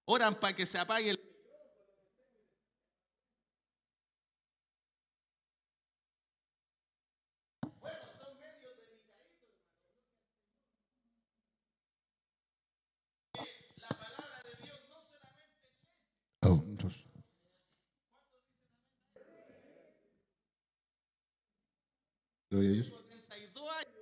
Oran para que se apague el... Oh, entonces. Gloria a Dios. 32 años.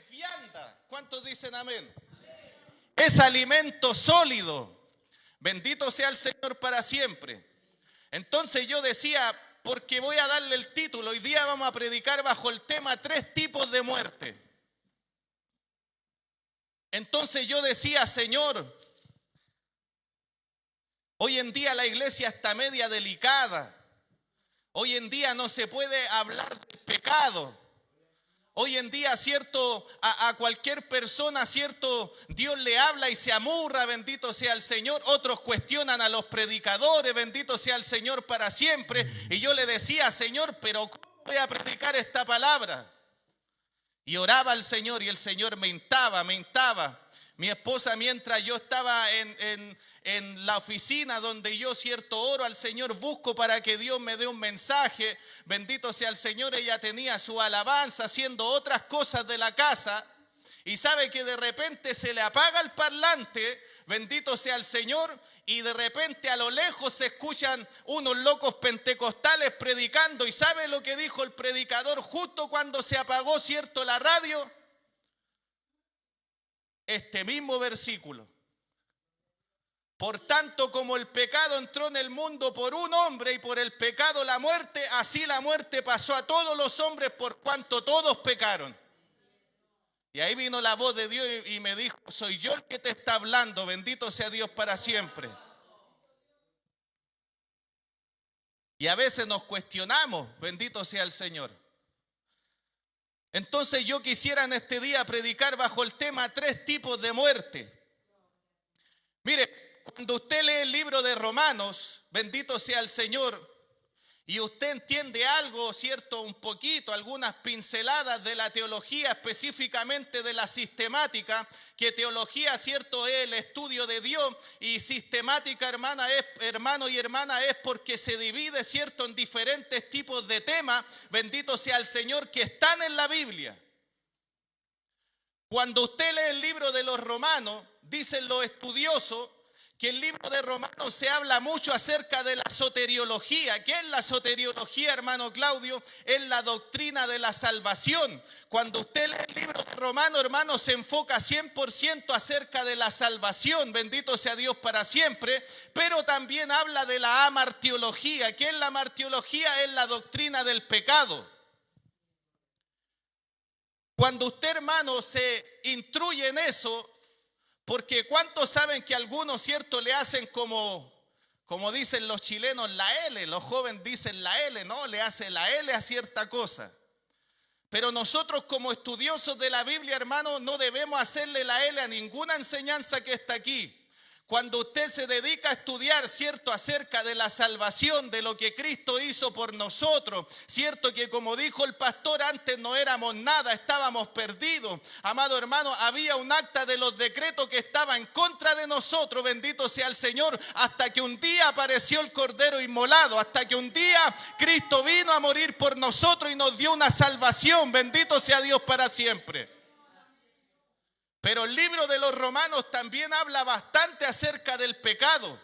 Vianda. ¿Cuántos dicen amén? Es alimento sólido. Bendito sea el Señor para siempre. Entonces yo decía, porque voy a darle el título, hoy día vamos a predicar bajo el tema 3 tipos de muerte. Entonces yo decía, Señor, hoy en día la iglesia está media delicada. Hoy en día no se puede hablar del pecado. Hoy en día, cierto, a cualquier persona, cierto, Dios le habla y se amurra, bendito sea el Señor. Otros cuestionan a los predicadores, bendito sea el Señor para siempre. Y yo le decía, Señor, pero ¿cómo voy a predicar esta palabra? Y oraba al Señor y el Señor me instaba. Mi esposa, mientras yo estaba en la oficina donde yo, cierto, oro al Señor, busco para que Dios me dé un mensaje, bendito sea el Señor, ella tenía su alabanza haciendo otras cosas de la casa y sabe que de repente se le apaga el parlante, bendito sea el Señor, y de repente a lo lejos se escuchan unos locos pentecostales predicando. ¿Y sabe lo que dijo el predicador justo cuando se apagó, cierto, la radio? Este mismo versículo. Por tanto, como el pecado entró en el mundo por un hombre y por el pecado la muerte, así la muerte pasó a todos los hombres por cuanto todos pecaron. Y ahí vino la voz de Dios y me dijo, soy yo el que te está hablando, bendito sea Dios para siempre. Y a veces nos cuestionamos, bendito sea el Señor. Entonces yo quisiera en este día predicar bajo el tema 3 tipos de muerte. Mire, cuando usted lee el libro de Romanos, bendito sea el Señor, y usted entiende algo, cierto, un poquito, algunas pinceladas de la teología, específicamente de la sistemática, que teología, cierto, es el estudio de Dios, y sistemática, hermano y hermana, es porque se divide, cierto, en diferentes tipos de temas, bendito sea el Señor, que están en la Biblia. Cuando usted lee el libro de los Romanos, dicen los estudiosos que el libro de Romanos se habla mucho acerca de la soteriología. ¿Qué es la soteriología, hermano Claudio? Es la doctrina de la salvación. Cuando usted lee el libro de Romanos, hermano, se enfoca 100% acerca de la salvación. Bendito sea Dios para siempre. Pero también habla de la amartiología. ¿Qué es la amartiología? Es la doctrina del pecado. Cuando usted, hermano, se instruye en eso, porque ¿cuántos saben que algunos, cierto, le hacen como dicen los chilenos, la L? Los jóvenes dicen la L, ¿no? Le hace la L a cierta cosa. Pero nosotros como estudiosos de la Biblia, hermano, no debemos hacerle la L a ninguna enseñanza que está aquí. Cuando usted se dedica a estudiar, cierto, acerca de la salvación, de lo que Cristo hizo por nosotros, cierto que como dijo el pastor, antes no éramos nada, estábamos perdidos. Amado hermano, había un acta de los decretos que estaba en contra de nosotros, bendito sea el Señor, hasta que un día apareció el Cordero inmolado, hasta que un día Cristo vino a morir por nosotros y nos dio una salvación, bendito sea Dios para siempre. Pero el libro de los Romanos también habla bastante acerca del pecado.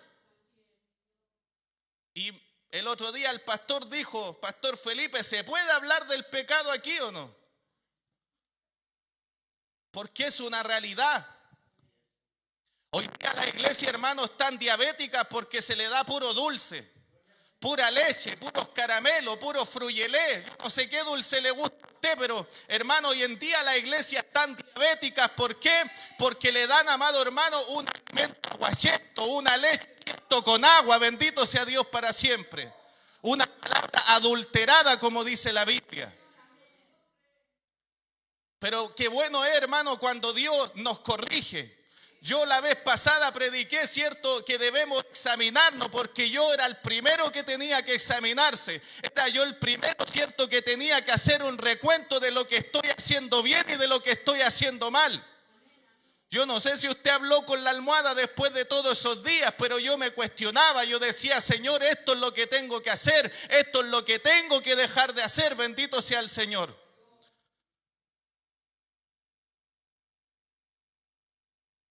Y el otro día el pastor dijo, Pastor Felipe, ¿se puede hablar del pecado aquí o no? Porque es una realidad. Hoy día la iglesia, hermanos, están diabéticas porque se le da puro dulce, pura leche, puros caramelos, puro fruyelé. Yo no sé qué dulce le gusta a usted, pero hermano, hoy en día la iglesia están diabéticas. ¿Por qué? Porque le dan, amado hermano, un alimento aguachento, una leche con agua, bendito sea Dios para siempre. Una palabra adulterada, como dice la Biblia. Pero qué bueno es, hermano, cuando Dios nos corrige. Yo la vez pasada prediqué, cierto, que debemos examinarnos, porque yo era el primero que tenía que examinarse. Era yo el primero, cierto, que tenía que hacer un recuento de lo que estoy haciendo bien y de lo que estoy haciendo mal. Yo no sé si usted habló con la almohada después de todos esos días, pero yo me cuestionaba, yo decía, Señor, esto es lo que tengo que hacer, esto es lo que tengo que dejar de hacer, bendito sea el Señor.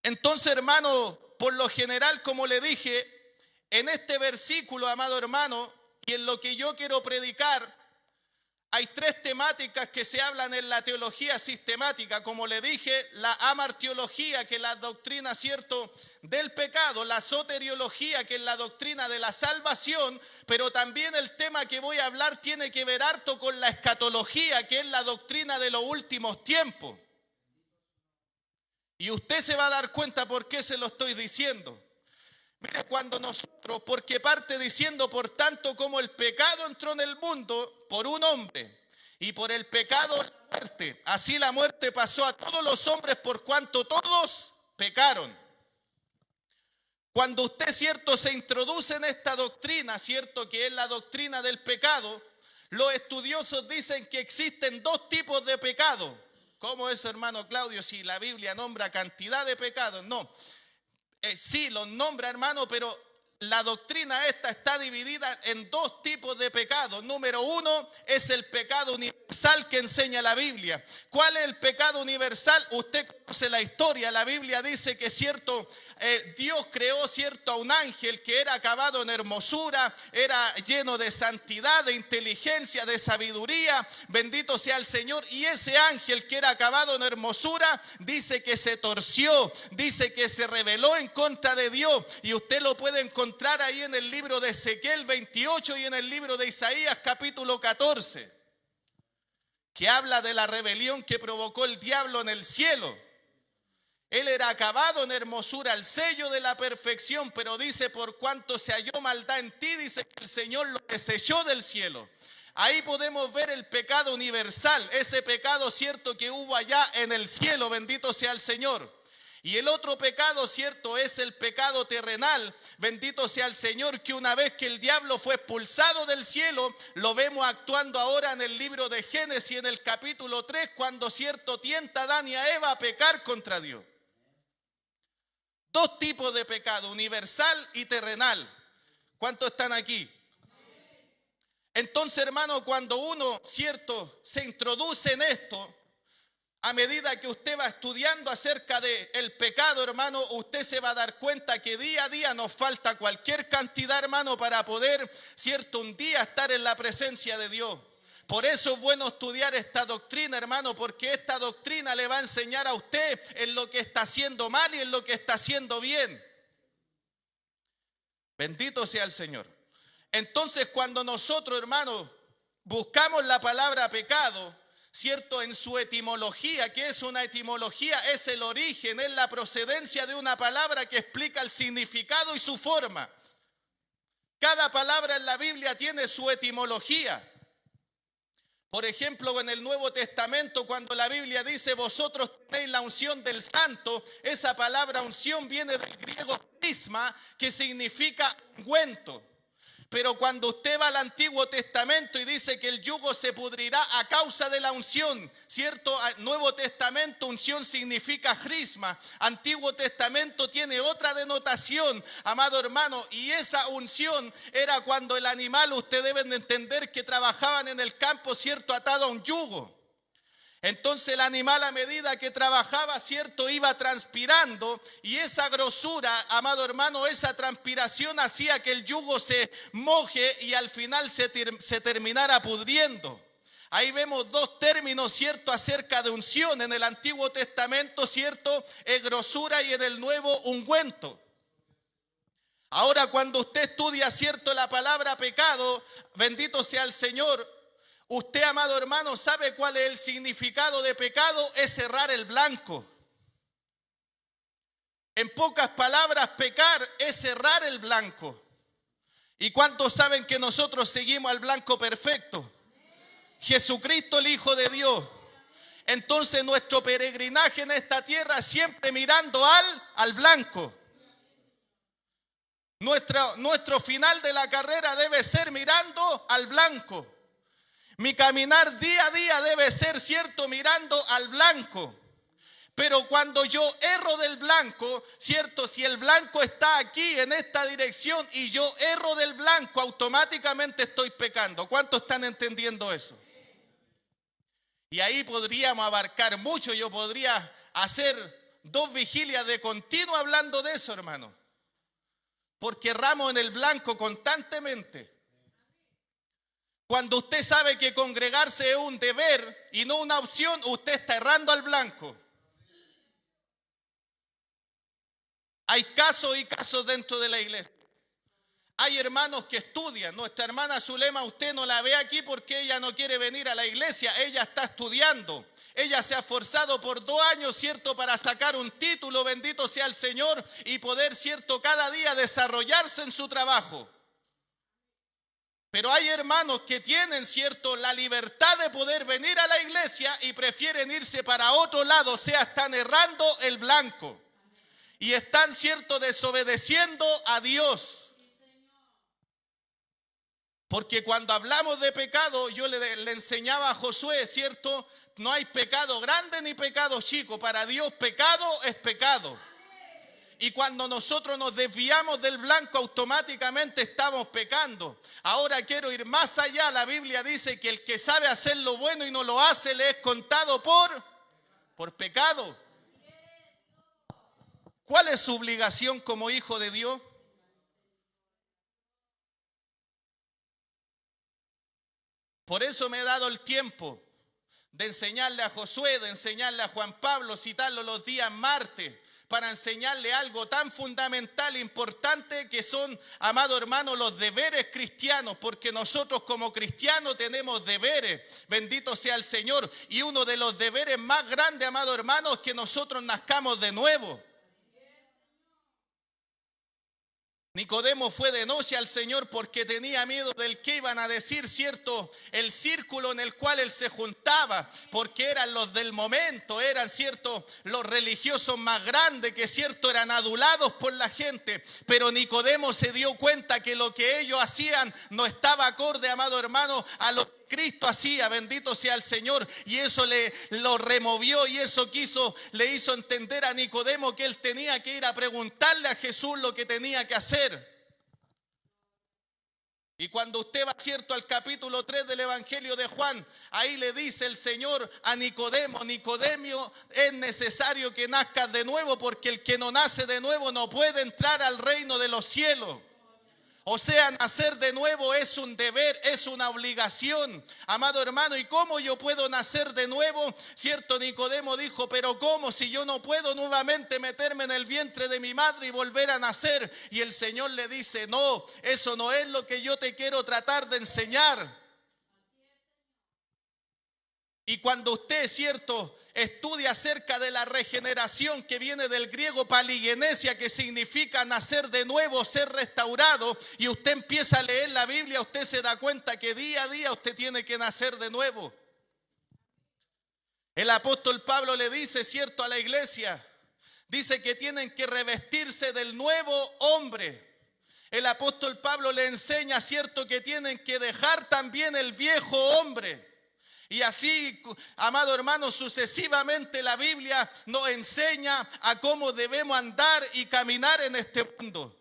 Entonces, hermano, por lo general, como le dije, en este versículo, amado hermano, y en lo que yo quiero predicar, hay tres temáticas que se hablan en la teología sistemática. Como le dije, la amartiología, que es la doctrina, cierto, del pecado, la soteriología, que es la doctrina de la salvación, pero también el tema que voy a hablar tiene que ver harto con la escatología, que es la doctrina de los últimos tiempos. Y usted se va a dar cuenta por qué se lo estoy diciendo. Mire, cuando nosotros, porque parte diciendo, por tanto, como el pecado entró en el mundo por un hombre, y por el pecado la muerte, así la muerte pasó a todos los hombres por cuanto todos pecaron. Cuando usted, cierto, se introduce en esta doctrina, cierto, que es la doctrina del pecado, los estudiosos dicen que existen dos tipos de pecado. ¿Cómo es, hermano Claudio, si la Biblia nombra cantidad de pecados? No. Sí, los nombra, hermano, pero la doctrina esta está dividida en dos tipos de pecados. Número uno es el pecado universal que enseña la Biblia. ¿Cuál es el pecado universal? Usted conoce la historia. La Biblia dice que, cierto, Dios creó, cierto, a un ángel que era acabado en hermosura, era lleno de santidad, de inteligencia, de sabiduría. Bendito sea el Señor. Y ese ángel que era acabado en hermosura, dice que se torció, dice que se rebeló en contra de Dios. Y usted lo puede encontrar ahí en el libro de Ezequiel 28 y en el libro de Isaías capítulo 14, que habla de la rebelión que provocó el diablo en el cielo. Él era acabado en hermosura, el sello de la perfección, pero dice, por cuanto se halló maldad en ti, dice que el Señor lo desechó del cielo. Ahí podemos ver el pecado universal, ese pecado, cierto, que hubo allá en el cielo, bendito sea el Señor. Y el otro pecado, cierto, es el pecado terrenal, bendito sea el Señor, que una vez que el diablo fue expulsado del cielo, lo vemos actuando ahora en el libro de Génesis, en el capítulo 3, cuando, cierto, tienta a Adán y a Eva a pecar contra Dios. Dos tipos de pecado, universal y terrenal. ¿Cuántos están aquí? Entonces, hermano, cuando uno, cierto, se introduce en esto, a medida que usted va estudiando acerca del pecado, hermano, usted se va a dar cuenta que día a día nos falta cualquier cantidad, hermano, para poder, cierto, un día estar en la presencia de Dios. Por eso es bueno estudiar esta doctrina, hermano, porque esta doctrina le va a enseñar a usted en lo que está haciendo mal y en lo que está haciendo bien. Bendito sea el Señor. Entonces, cuando nosotros, hermano, buscamos la palabra pecado, cierto, en su etimología, ¿qué es una etimología? Es el origen, es la procedencia de una palabra que explica el significado y su forma. Cada palabra en la Biblia tiene su etimología. Por ejemplo, en el Nuevo Testamento, cuando la Biblia dice, vosotros tenéis la unción del santo, esa palabra unción viene del griego crisma, que significa ungüento. Pero cuando usted va al Antiguo Testamento y dice que el yugo se pudrirá a causa de la unción, ¿cierto? Nuevo Testamento, unción significa crisma. Antiguo Testamento tiene otra denotación, amado hermano, y esa unción era cuando el animal, ustedes deben de entender que trabajaban en el campo, ¿cierto? Atado a un yugo. Entonces el animal, a medida que trabajaba, cierto, iba transpirando, y esa grosura, amado hermano, esa transpiración hacía que el yugo se moje y al final se terminara pudriendo. Ahí vemos dos términos, ¿cierto?, acerca de unción. En el Antiguo Testamento, ¿cierto?, grosura, y en el Nuevo, ungüento. Ahora, cuando usted estudia, ¿cierto?, la palabra pecado, bendito sea el Señor, usted, amado hermano, ¿sabe cuál es el significado de pecado? Es errar el blanco. En pocas palabras, pecar es errar el blanco. ¿Y cuántos saben que nosotros seguimos al blanco perfecto? Jesucristo, el Hijo de Dios. Entonces nuestro peregrinaje en esta tierra siempre mirando al blanco. Nuestro final de la carrera debe ser mirando al blanco. Mi caminar día a día debe ser, ¿cierto?, mirando al blanco. Pero cuando yo erro del blanco, ¿cierto?, si el blanco está aquí en esta dirección y yo erro del blanco, automáticamente estoy pecando. ¿Cuántos están entendiendo eso? Y ahí podríamos abarcar mucho. Yo podría hacer 2 vigilias de continuo hablando de eso, hermano. Porque erramos en el blanco constantemente. Cuando usted sabe que congregarse es un deber y no una opción, usted está errando al blanco. Hay casos y casos dentro de la iglesia. Hay hermanos que estudian. Nuestra hermana Zulema, usted no la ve aquí porque ella no quiere venir a la iglesia. Ella está estudiando. Ella se ha esforzado por 2 años, ¿cierto?, para sacar un título, bendito sea el Señor, y poder, ¿cierto?, cada día desarrollarse en su trabajo. Pero hay hermanos que tienen, ¿cierto?, la libertad de poder venir a la iglesia y prefieren irse para otro lado. O sea, están errando el blanco. Y están, ¿cierto?, desobedeciendo a Dios. Porque cuando hablamos de pecado, yo le enseñaba a Josué, ¿cierto? No hay pecado grande ni pecado chico. Para Dios pecado es pecado. Y cuando nosotros nos desviamos del blanco, automáticamente estamos pecando. Ahora quiero ir más allá. La Biblia dice que el que sabe hacer lo bueno y no lo hace, le es contado por pecado. ¿Cuál es su obligación como hijo de Dios? Por eso me he dado el tiempo de enseñarle a Josué, de enseñarle a Juan Pablo, citarlo los días martes, para enseñarle algo tan fundamental e importante que son, amado hermano, los deberes cristianos, porque nosotros como cristianos tenemos deberes, bendito sea el Señor, y uno de los deberes más grandes, amado hermano, es que nosotros nazcamos de nuevo. Nicodemo fue de noche al Señor porque tenía miedo del que iban a decir, ¿cierto? El círculo en el cual él se juntaba, porque eran los del momento, eran, ¿cierto?, los religiosos más grandes que, ¿cierto?, eran adulados por la gente. Pero Nicodemo se dio cuenta que lo que ellos hacían no estaba acorde, amado hermano, a lo que Cristo hacía, bendito sea el Señor, y eso lo removió, y eso le hizo entender a Nicodemo que él tenía que ir a preguntarle a Jesús lo que tenía que hacer. Y cuando usted va, ¿cierto?, al capítulo 3 del Evangelio de Juan, ahí le dice el Señor a Nicodemo: Nicodemo, es necesario que nazcas de nuevo, porque el que no nace de nuevo no puede entrar al reino de los cielos. O sea, nacer de nuevo es un deber, es una obligación, amado hermano. ¿Y cómo yo puedo nacer de nuevo? Cierto, Nicodemo dijo: pero ¿cómo si yo no puedo nuevamente meterme en el vientre de mi madre y volver a nacer? Y el Señor le dice: no, eso no es lo que yo te quiero tratar de enseñar. Y cuando usted, ¿cierto?, estudia acerca de la regeneración, que viene del griego paligenesia, que significa nacer de nuevo, ser restaurado, y usted empieza a leer la Biblia, usted se da cuenta que día a día usted tiene que nacer de nuevo. El apóstol Pablo le dice, ¿cierto?, a la iglesia, dice que tienen que revestirse del nuevo hombre. El apóstol Pablo le enseña, ¿cierto?, que tienen que dejar también el viejo hombre. Y así, amado hermano, sucesivamente la Biblia nos enseña a cómo debemos andar y caminar en este mundo.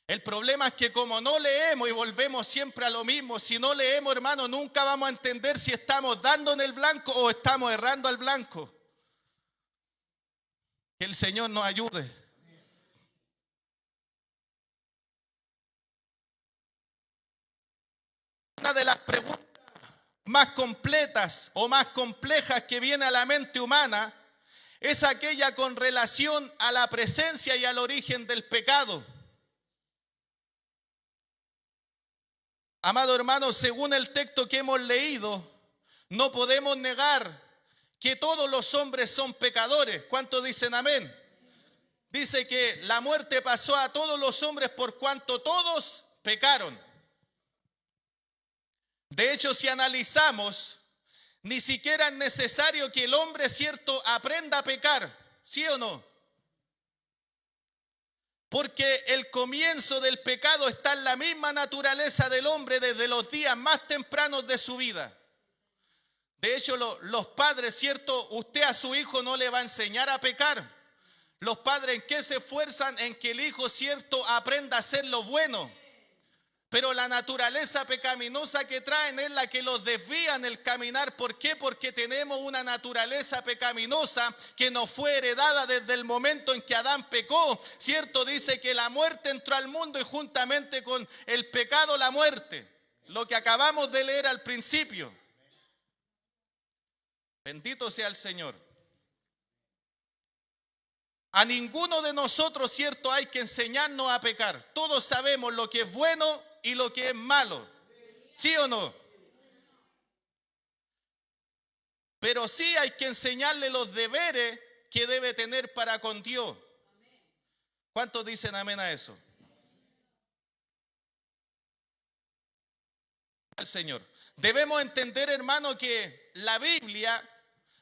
El problema es que como no leemos, y volvemos siempre a lo mismo, si no leemos, hermano, nunca vamos a entender si estamos dando en el blanco o estamos errando al blanco. Que el Señor nos ayude. Una de las preguntas más completas o más complejas que viene a la mente humana es aquella con relación a la presencia y al origen del pecado. Amado hermano, según el texto que hemos leído, no podemos negar que todos los hombres son pecadores. ¿Cuántos dicen amén? Dice que la muerte pasó a todos los hombres por cuanto todos pecaron. De hecho, si analizamos, ni siquiera es necesario que el hombre, cierto, aprenda a pecar, ¿sí o no? Porque el comienzo del pecado está en la misma naturaleza del hombre desde los días más tempranos de su vida. De hecho, los padres, ¿cierto? Usted a su hijo no le va a enseñar a pecar. Los padres, ¿en qué se esfuerzan? En que el hijo, ¿cierto?, aprenda a hacer lo bueno. Pero la naturaleza pecaminosa que traen es la que los desvía en el caminar. ¿Por qué? Porque tenemos una naturaleza pecaminosa que nos fue heredada desde el momento en que Adán pecó. ¿Cierto? Dice que la muerte entró al mundo y juntamente con el pecado la muerte. Lo que acabamos de leer al principio. Bendito sea el Señor. A ninguno de nosotros, ¿cierto?, hay que enseñarnos a pecar. Todos sabemos lo que es bueno y lo que es malo. ¿Sí o no? Pero sí hay que enseñarle los deberes que debe tener para con Dios. ¿Cuántos dicen amén a eso? Al Señor. Debemos entender, hermano, que la Biblia,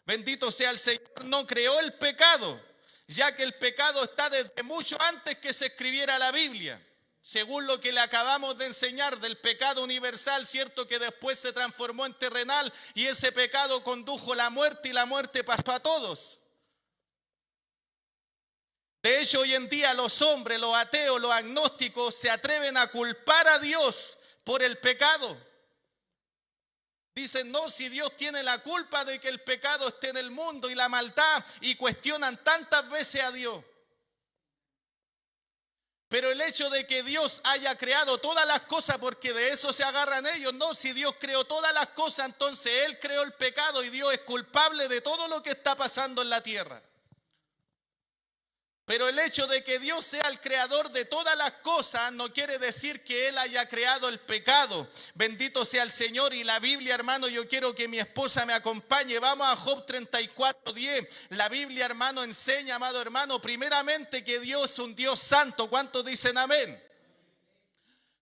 bendito sea el Señor, no creó el pecado, ya que el pecado está desde mucho antes que se escribiera la Biblia. Según lo que le acabamos de enseñar del pecado universal, cierto que después se transformó en terrenal y ese pecado condujo la muerte y la muerte pasó a todos. De hecho, hoy en día los hombres, los ateos, los agnósticos se atreven a culpar a Dios por el pecado. Dicen, no, si Dios tiene la culpa de que el pecado esté en el mundo y la maldad, y cuestionan tantas veces a Dios. Pero el hecho de que Dios haya creado todas las cosas, porque de eso se agarran ellos, no, si Dios creó todas las cosas, entonces Él creó el pecado y Dios es culpable de todo lo que está pasando en la tierra. Pero el hecho de que Dios sea el creador de todas las cosas no quiere decir que Él haya creado el pecado. Bendito sea el Señor. Y la Biblia, hermano, yo quiero que mi esposa me acompañe. Vamos a Job 34:10. La Biblia, hermano, enseña, amado hermano, primeramente que Dios es un Dios santo. ¿Cuántos dicen amén?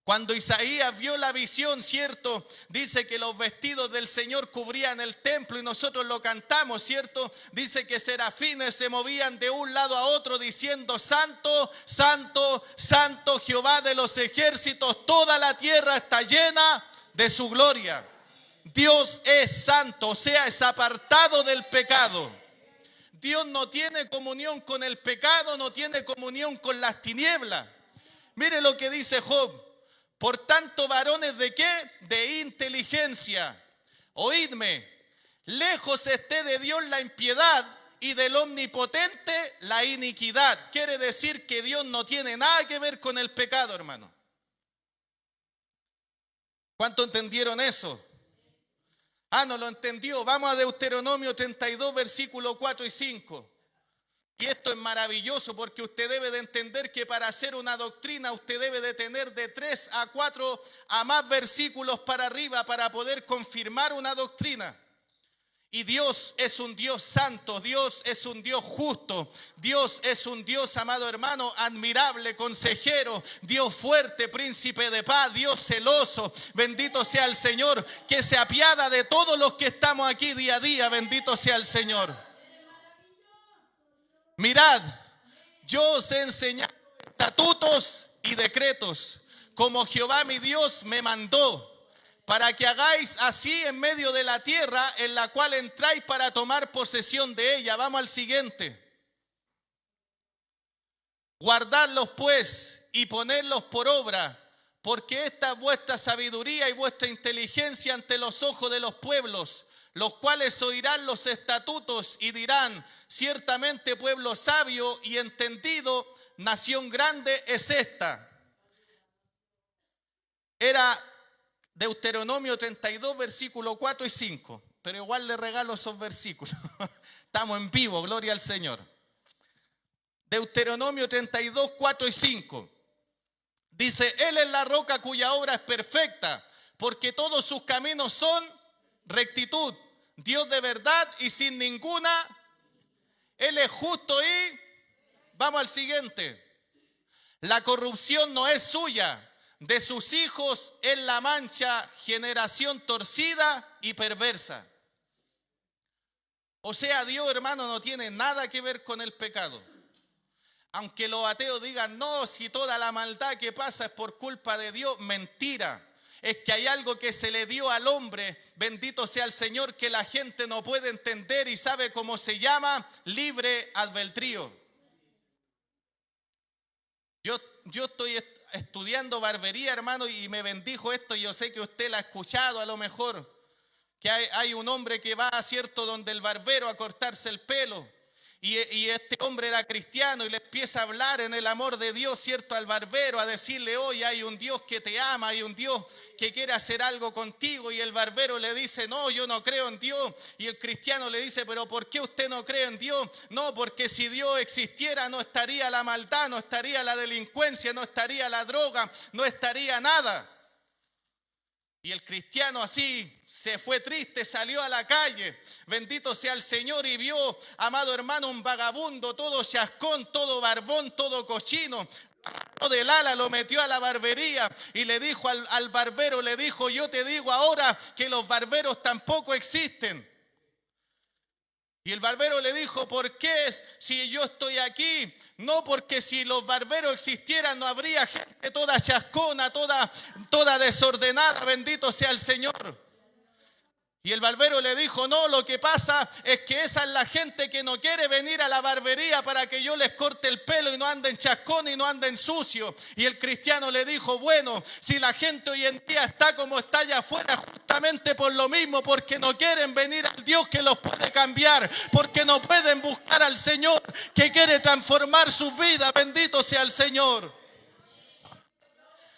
Cuando Isaías vio la visión, ¿cierto? Dice que los vestidos del Señor cubrían el templo y nosotros lo cantamos, ¿cierto? Dice que serafines se movían de un lado a otro diciendo, Santo, Santo, Santo Jehová de los ejércitos, toda la tierra está llena de su gloria. Dios es santo, o sea, es apartado del pecado. Dios no tiene comunión con el pecado, no tiene comunión con las tinieblas. Mire lo que dice Job. Por tanto, varones, ¿de qué? De inteligencia. Oídme, lejos esté de Dios la impiedad y del omnipotente la iniquidad. Quiere decir que Dios no tiene nada que ver con el pecado, hermano. ¿Cuánto entendieron eso? No lo entendió. Vamos a Deuteronomio 32, versículos 4 y 5. Y esto es maravilloso porque usted debe de entender que para hacer una doctrina usted debe de tener de 3 a 4 a más versículos para arriba para poder confirmar una doctrina. Y Dios es un Dios santo, Dios es un Dios justo, Dios es un Dios, amado hermano, admirable, consejero, Dios fuerte, príncipe de paz, Dios celoso, bendito sea el Señor, que se apiada de todos los que estamos aquí día a día, bendito sea el Señor. Mirad, yo os he enseñado estatutos y decretos, como Jehová mi Dios me mandó, para que hagáis así en medio de la tierra en la cual entráis para tomar posesión de ella. Vamos al siguiente. Guardadlos pues y ponedlos por obra, porque esta es vuestra sabiduría y vuestra inteligencia ante los ojos de los pueblos, los cuales oirán los estatutos y dirán, ciertamente pueblo sabio y entendido, nación grande es esta. Era Deuteronomio 32, versículos 4 y 5. Pero igual le regalo esos versículos. Estamos en vivo, gloria al Señor. Deuteronomio 32, 4 y 5. Dice, Él es la roca cuya obra es perfecta, porque todos sus caminos son rectitud. Dios de verdad y sin ninguna. Él es justo y... Vamos al siguiente. La corrupción no es suya. De sus hijos es la mancha, generación torcida y perversa. O sea, Dios, hermano, no tiene nada que ver con el pecado. Aunque los ateos digan, no, si toda la maldad que pasa es por culpa de Dios, mentira. Es que hay algo que se le dio al hombre, bendito sea el Señor, que la gente no puede entender y sabe cómo se llama, libre albedrío. Yo estoy estudiando barbería, hermano, y me bendijo esto. Yo sé que usted la ha escuchado a lo mejor, que hay un hombre que va, ¿cierto?, donde el barbero a cortarse el pelo. Y este hombre era cristiano y le empieza a hablar en el amor de Dios, ¿cierto?, al barbero, a decirle, oye, hay un Dios que te ama, hay un Dios que quiere hacer algo contigo. Y el barbero le dice, no, yo no creo en Dios. Y el cristiano le dice, pero ¿por qué usted no cree en Dios? No, porque si Dios existiera no estaría la maldad, no estaría la delincuencia, no estaría la droga, no estaría nada. Y el cristiano así se fue triste, salió a la calle, bendito sea el Señor, y vio, amado hermano, un vagabundo, todo chascón, todo barbón, todo cochino. Del ala lo metió a la barbería y le dijo al barbero, le dijo, yo te digo ahora que los barberos tampoco existen. Y el barbero le dijo, ¿por qué si yo estoy aquí? No, porque si los barberos existieran no habría gente toda chascona, toda desordenada, bendito sea el Señor. Y el barbero le dijo, no, lo que pasa es que esa es la gente que no quiere venir a la barbería para que yo les corte el pelo y no anden chascón y no anden sucio. Y el cristiano le dijo, bueno, si la gente hoy en día está como está allá afuera, justamente por lo mismo, porque no quieren venir al Dios que los puede cambiar, porque no pueden buscar al Señor que quiere transformar su vida, bendito sea el Señor.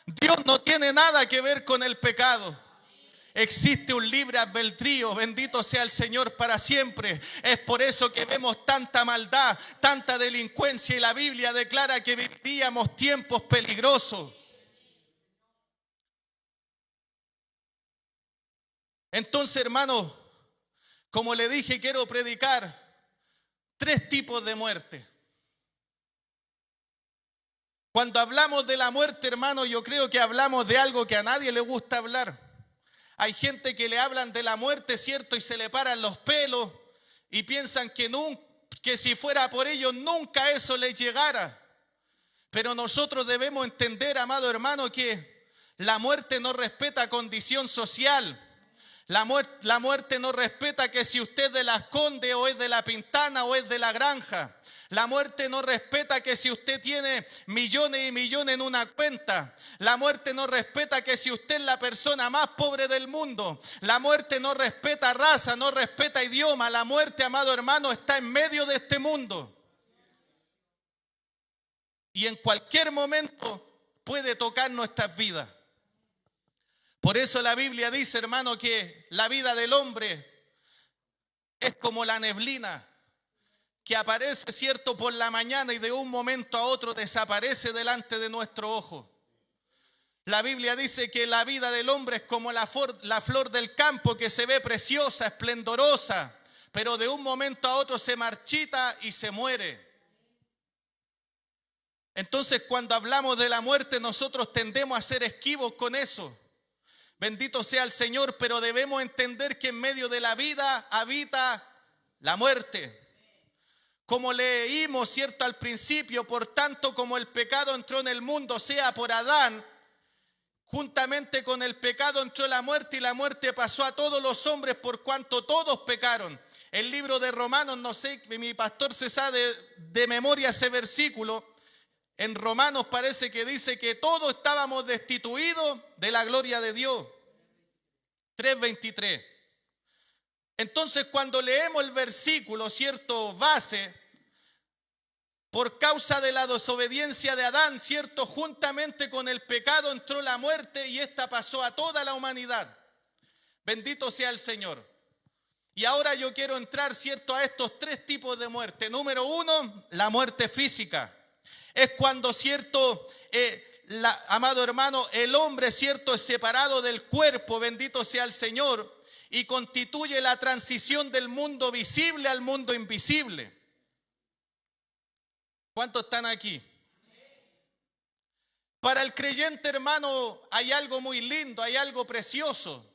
Dios no tiene nada que ver con el pecado. Existe un libre albedrío, bendito sea el Señor para siempre. Es por eso que vemos tanta maldad, tanta delincuencia, y la Biblia declara que vivíamos tiempos peligrosos. Entonces, hermano, como le dije, quiero predicar 3 tipos de muerte. Cuando hablamos de la muerte, hermano, yo creo que hablamos de algo que a nadie le gusta hablar. Hay gente que le hablan de la muerte, ¿cierto? Y se le paran los pelos y piensan que si fuera por ellos nunca eso les llegara. Pero nosotros debemos entender, amado hermano, que la muerte no respeta condición social. La muerte no respeta que si usted es de Las Condes o es de La Pintana o es de La Granja. La muerte no respeta que si usted tiene millones y millones en una cuenta. La muerte no respeta que si usted es la persona más pobre del mundo. La muerte no respeta raza, no respeta idioma. La muerte, amado hermano, está en medio de este mundo. Y en cualquier momento puede tocar nuestras vidas. Por eso la Biblia dice, hermano, que la vida del hombre es como la neblina que aparece, ¿cierto?, por la mañana y de un momento a otro desaparece delante de nuestro ojo. La Biblia dice que la vida del hombre es como la flor del campo que se ve preciosa, esplendorosa, pero de un momento a otro se marchita y se muere. Entonces, cuando hablamos de la muerte, nosotros tendemos a ser esquivos con eso. Bendito sea el Señor, pero debemos entender que en medio de la vida habita la muerte. Como leímos, ¿cierto?, al principio, por tanto como el pecado entró en el mundo, sea por Adán, juntamente con el pecado entró la muerte y la muerte pasó a todos los hombres por cuanto todos pecaron. El libro de Romanos, no sé, mi pastor se sabe de memoria ese versículo. En Romanos parece que dice que todos estábamos destituidos de la gloria de Dios. 3:23. Entonces, cuando leemos el versículo, ¿cierto?, base, Por causa de la desobediencia de Adán, ¿cierto? Juntamente con el pecado entró la muerte y esta pasó a toda la humanidad. Bendito sea el Señor. Y ahora yo quiero entrar, ¿cierto?, a estos tres tipos de muerte. Número uno, la muerte física. Es cuando, ¿cierto?, amado hermano, el hombre, ¿cierto?, es separado del cuerpo, bendito sea el Señor, y constituye la transición del mundo visible al mundo invisible. ¿Cuántos están aquí? Para el creyente, hermano, hay algo muy lindo, hay algo precioso.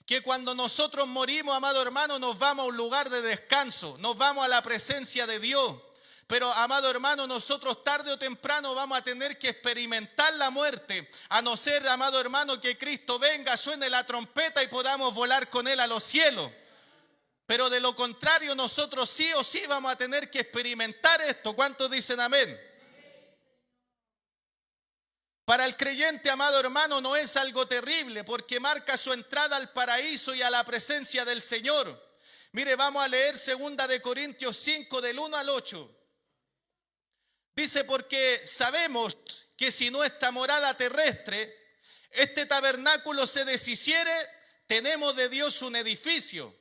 Que cuando nosotros morimos, amado hermano, nos vamos a un lugar de descanso, nos vamos a la presencia de Dios. Pero, amado hermano, nosotros tarde o temprano vamos a tener que experimentar la muerte, a no ser, amado hermano, que Cristo venga, suene la trompeta y podamos volar con Él a los cielos. Pero de lo contrario, nosotros sí o sí vamos a tener que experimentar esto. ¿Cuántos dicen amén? Para el creyente, amado hermano, no es algo terrible porque marca su entrada al paraíso y a la presencia del Señor. Mire, vamos a leer 2 de Corintios 5 del 1 al 8. Dice, porque sabemos que si nuestra morada terrestre, este tabernáculo se deshiciere, tenemos de Dios un edificio,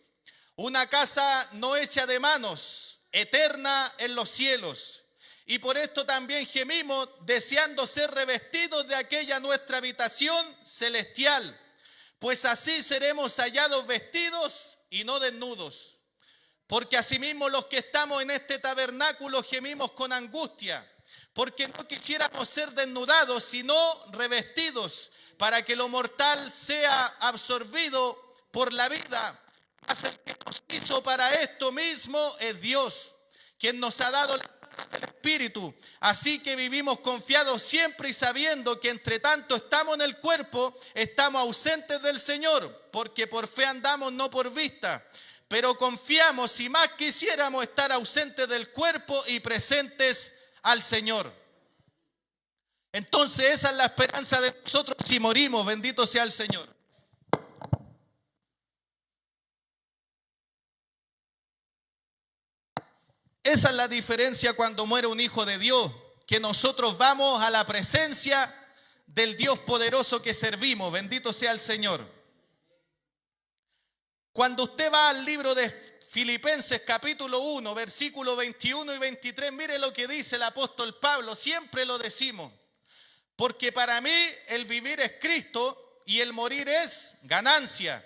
una casa no hecha de manos, eterna en los cielos. Y por esto también gemimos, deseando ser revestidos de aquella nuestra habitación celestial, pues así seremos hallados vestidos y no desnudos. Porque asimismo los que estamos en este tabernáculo gemimos con angustia, porque no quisiéramos ser desnudados, sino revestidos, para que lo mortal sea absorbido por la vida. Mas el que nos hizo para esto mismo es Dios, quien nos ha dado la del Espíritu. Así que vivimos confiados siempre y sabiendo que entre tanto estamos en el cuerpo, estamos ausentes del Señor, porque por fe andamos, no por vista. Pero confiamos, si más quisiéramos, estar ausentes del cuerpo y presentes al Señor. Entonces esa es la esperanza de nosotros si morimos, bendito sea el Señor. Esa es la diferencia cuando muere un hijo de Dios, que nosotros vamos a la presencia del Dios poderoso que servimos, bendito sea el Señor. Cuando usted va al libro de Filipenses capítulo 1, versículo 21 y 23, mire lo que dice el apóstol Pablo, siempre lo decimos, porque para mí el vivir es Cristo y el morir es ganancia.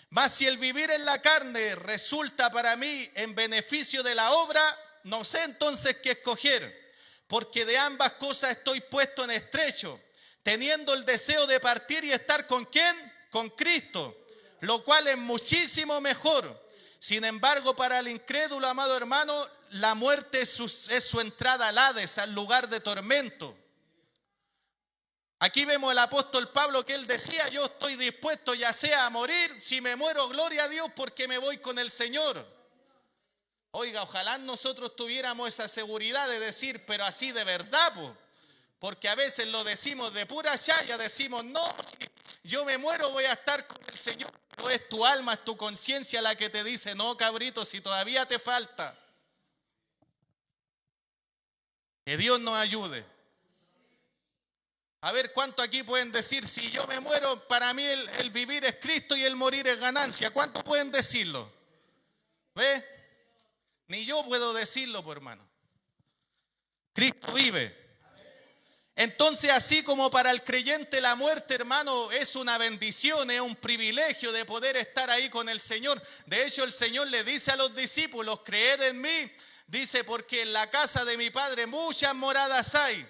Mas si el vivir en la carne resulta para mí en beneficio de la obra, no sé entonces qué escoger, porque de ambas cosas estoy puesto en estrecho, teniendo el deseo de partir y estar ¿con quién? Con Cristo, lo cual es muchísimo mejor. Sin embargo, para el incrédulo, amado hermano, la muerte es su entrada al Hades, al lugar de tormento. Aquí vemos el apóstol Pablo que él decía, yo estoy dispuesto ya sea a morir, si me muero, gloria a Dios, porque me voy con el Señor. Oiga, ojalá nosotros tuviéramos esa seguridad de decir, pero así de verdad, porque a veces lo decimos de pura chaya, decimos, no, si yo me muero voy a estar con el Señor, pero es tu alma, es tu conciencia la que te dice, no, cabrito, si todavía te falta. Que Dios nos ayude. A ver, ¿cuánto aquí pueden decir, si yo me muero, para mí el vivir es Cristo y el morir es ganancia? ¿Cuánto pueden decirlo? ¿Ve? Ni yo puedo decirlo, por hermano. Cristo vive. Entonces, así como para el creyente la muerte, hermano, es una bendición, es un privilegio de poder estar ahí con el Señor. De hecho, el Señor le dice a los discípulos, creed en mí, dice, porque en la casa de mi Padre muchas moradas hay.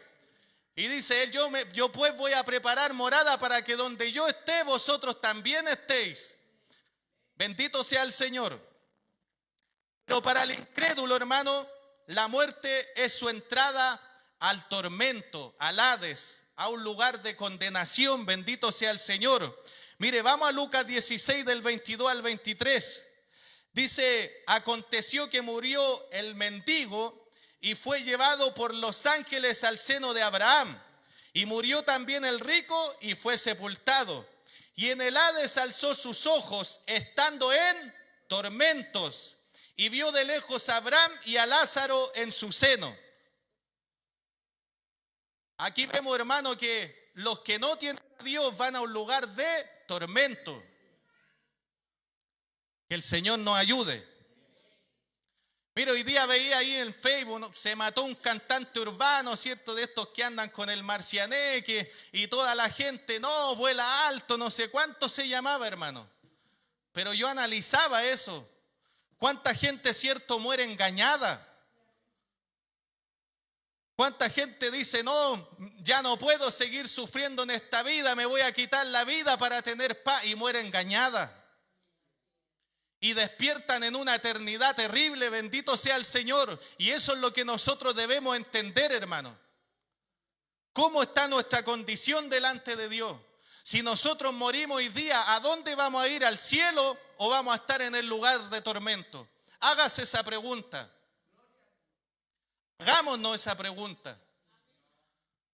Y dice él, yo pues voy a preparar morada para que donde yo esté, vosotros también estéis. Bendito sea el Señor. Pero para el incrédulo, hermano, la muerte es su entrada al tormento, al Hades, a un lugar de condenación. Bendito sea el Señor. Mire, vamos a Lucas 16 del 22 al 23. Dice, aconteció que murió el mendigo y fue llevado por los ángeles al seno de Abraham. Y murió también el rico y fue sepultado. Y en el Hades alzó sus ojos, estando en tormentos, y vio de lejos a Abraham y a Lázaro en su seno. Aquí vemos, hermano, que los que no tienen a Dios van a un lugar de tormento. Que el Señor nos ayude. Mira, hoy día veía ahí en Facebook, ¿no? Se mató un cantante urbano, ¿cierto? De estos que andan con el marcianeque y toda la gente, no, vuela alto, no sé cuánto se llamaba, hermano. Pero yo analizaba eso. ¿Cuánta gente, cierto, muere engañada? ¿Cuánta gente dice, no, ya no puedo seguir sufriendo en esta vida, me voy a quitar la vida para tener paz, y muere engañada? Y despiertan en una eternidad terrible, bendito sea el Señor. Y eso es lo que nosotros debemos entender, hermano. ¿Cómo está nuestra condición delante de Dios? Si nosotros morimos hoy día, ¿a dónde vamos a ir? ¿Al cielo o vamos a estar en el lugar de tormento? Hágase esa pregunta. Hagámonos esa pregunta.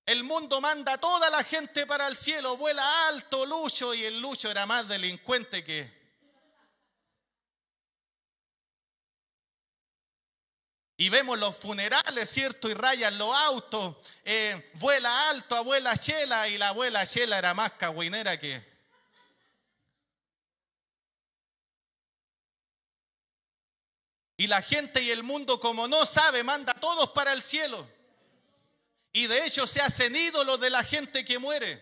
El mundo manda a toda la gente para el cielo, vuela alto Lucho, y el Lucho era más delincuente que... Y vemos los funerales, ¿cierto? Y rayan los autos, vuela alto abuela Chela, y la abuela Chela era más cagüinera que... Y la gente y el mundo, como no sabe, manda a todos para el cielo. Y de hecho se hacen ídolos de la gente que muere.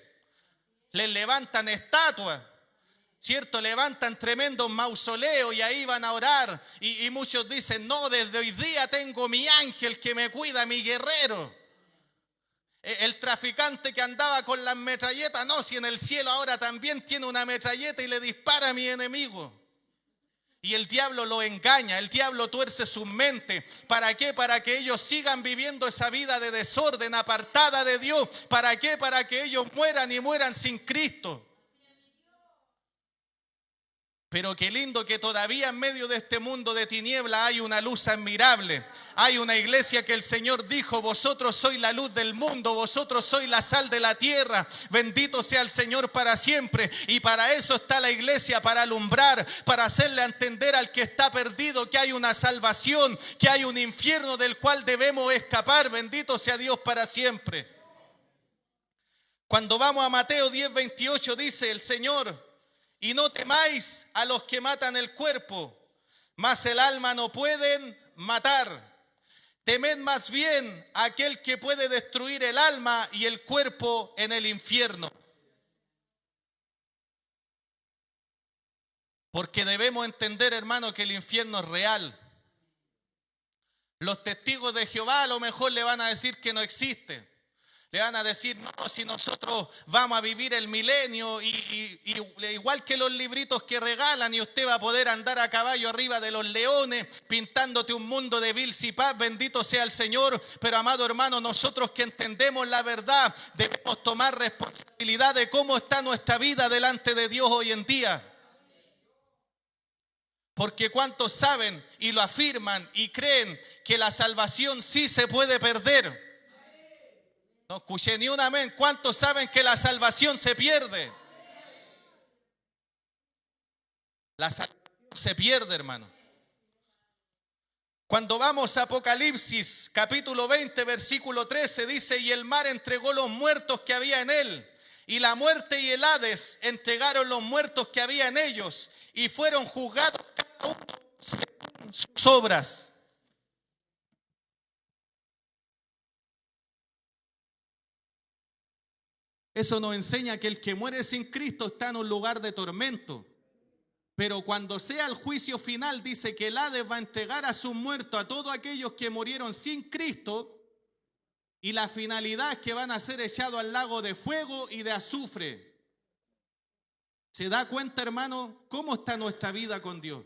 Les levantan estatuas, ¿cierto? Levantan tremendos mausoleos y ahí van a orar. Y muchos dicen, no, desde hoy día tengo mi ángel que me cuida, mi guerrero. El traficante que andaba con las metralletas, no, si en el cielo ahora también tiene una metralleta y le dispara a mi enemigo. Y el diablo lo engaña, el diablo tuerce su mente. ¿Para qué? Para que ellos sigan viviendo esa vida de desorden, apartada de Dios. ¿Para qué? Para que ellos mueran y mueran sin Cristo. Pero qué lindo que todavía en medio de este mundo de tiniebla hay una luz admirable. Hay una iglesia que el Señor dijo, vosotros sois la luz del mundo, vosotros sois la sal de la tierra. Bendito sea el Señor para siempre. Y para eso está la iglesia, para alumbrar, para hacerle entender al que está perdido que hay una salvación, que hay un infierno del cual debemos escapar. Bendito sea Dios para siempre. Cuando vamos a Mateo 10:28 dice el Señor, y no temáis a los que matan el cuerpo, mas el alma no pueden matar. Temed más bien a aquel que puede destruir el alma y el cuerpo en el infierno. Porque debemos entender, hermano, que el infierno es real. Los testigos de Jehová a lo mejor le van a decir que no existe. Le van a decir, no, si nosotros vamos a vivir el milenio y igual que los libritos que regalan y usted va a poder andar a caballo arriba de los leones pintándote un mundo de Bills y paz, bendito sea el Señor. Pero amado hermano, nosotros que entendemos la verdad debemos tomar responsabilidad de cómo está nuestra vida delante de Dios hoy en día. Porque cuántos saben y lo afirman y creen que la salvación sí se puede perder. No escuché ni un amén. ¿Cuántos saben que la salvación se pierde? La salvación se pierde, hermano. Cuando vamos a Apocalipsis, capítulo 20, versículo 13, dice, y el mar entregó los muertos que había en él, y la muerte y el Hades entregaron los muertos que había en ellos, y fueron juzgados cada uno según sus obras. Eso nos enseña que el que muere sin Cristo está en un lugar de tormento. Pero cuando sea el juicio final, dice que el Hades va a entregar a sus muertos a todos aquellos que murieron sin Cristo. Y la finalidad es que van a ser echados al lago de fuego y de azufre. ¿Se da cuenta, hermano, cómo está nuestra vida con Dios?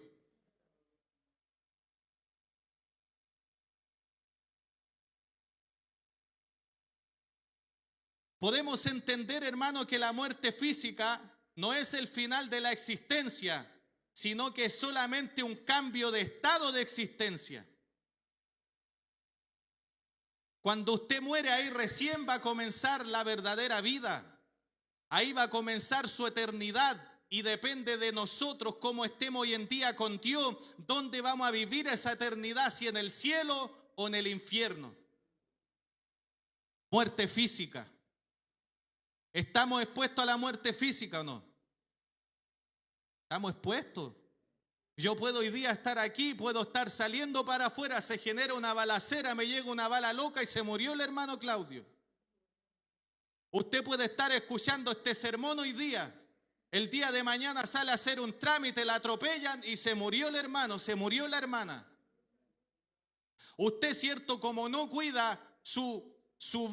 Podemos entender, hermano, que la muerte física no es el final de la existencia, sino que es solamente un cambio de estado de existencia. Cuando usted muere, ahí recién va a comenzar la verdadera vida. Ahí va a comenzar su eternidad. Y depende de nosotros cómo estemos hoy en día con Dios, dónde vamos a vivir esa eternidad, si en el cielo o en el infierno. Muerte física. ¿Estamos expuestos a la muerte física o no? Estamos expuestos. Yo puedo hoy día estar aquí, puedo estar saliendo para afuera, se genera una balacera, me llega una bala loca y se murió el hermano Claudio. Usted puede estar escuchando este sermón hoy día. El día de mañana sale a hacer un trámite, la atropellan y se murió el hermano, se murió la hermana. Usted, cierto, como no cuida su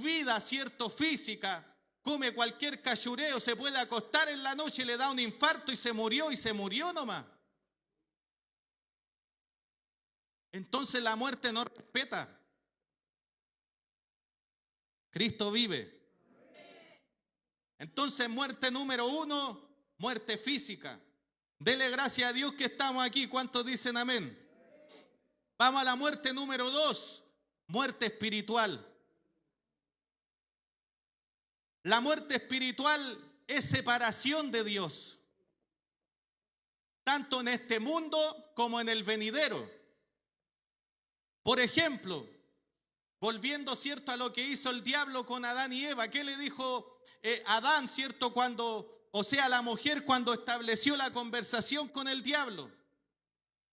vida, cierto, física, come cualquier cachureo, se puede acostar en la noche y le da un infarto y se murió nomás. Entonces la muerte no respeta. Cristo vive. Entonces, muerte número 1, muerte física. Dele gracias a Dios que estamos aquí. ¿Cuántos dicen amén? Vamos a la muerte número 2, muerte espiritual. La muerte espiritual es separación de Dios, tanto en este mundo como en el venidero. Por ejemplo, volviendo, cierto, a lo que hizo el diablo con Adán y Eva, ¿qué le dijo Adán, cierto, la mujer cuando estableció la conversación con el diablo?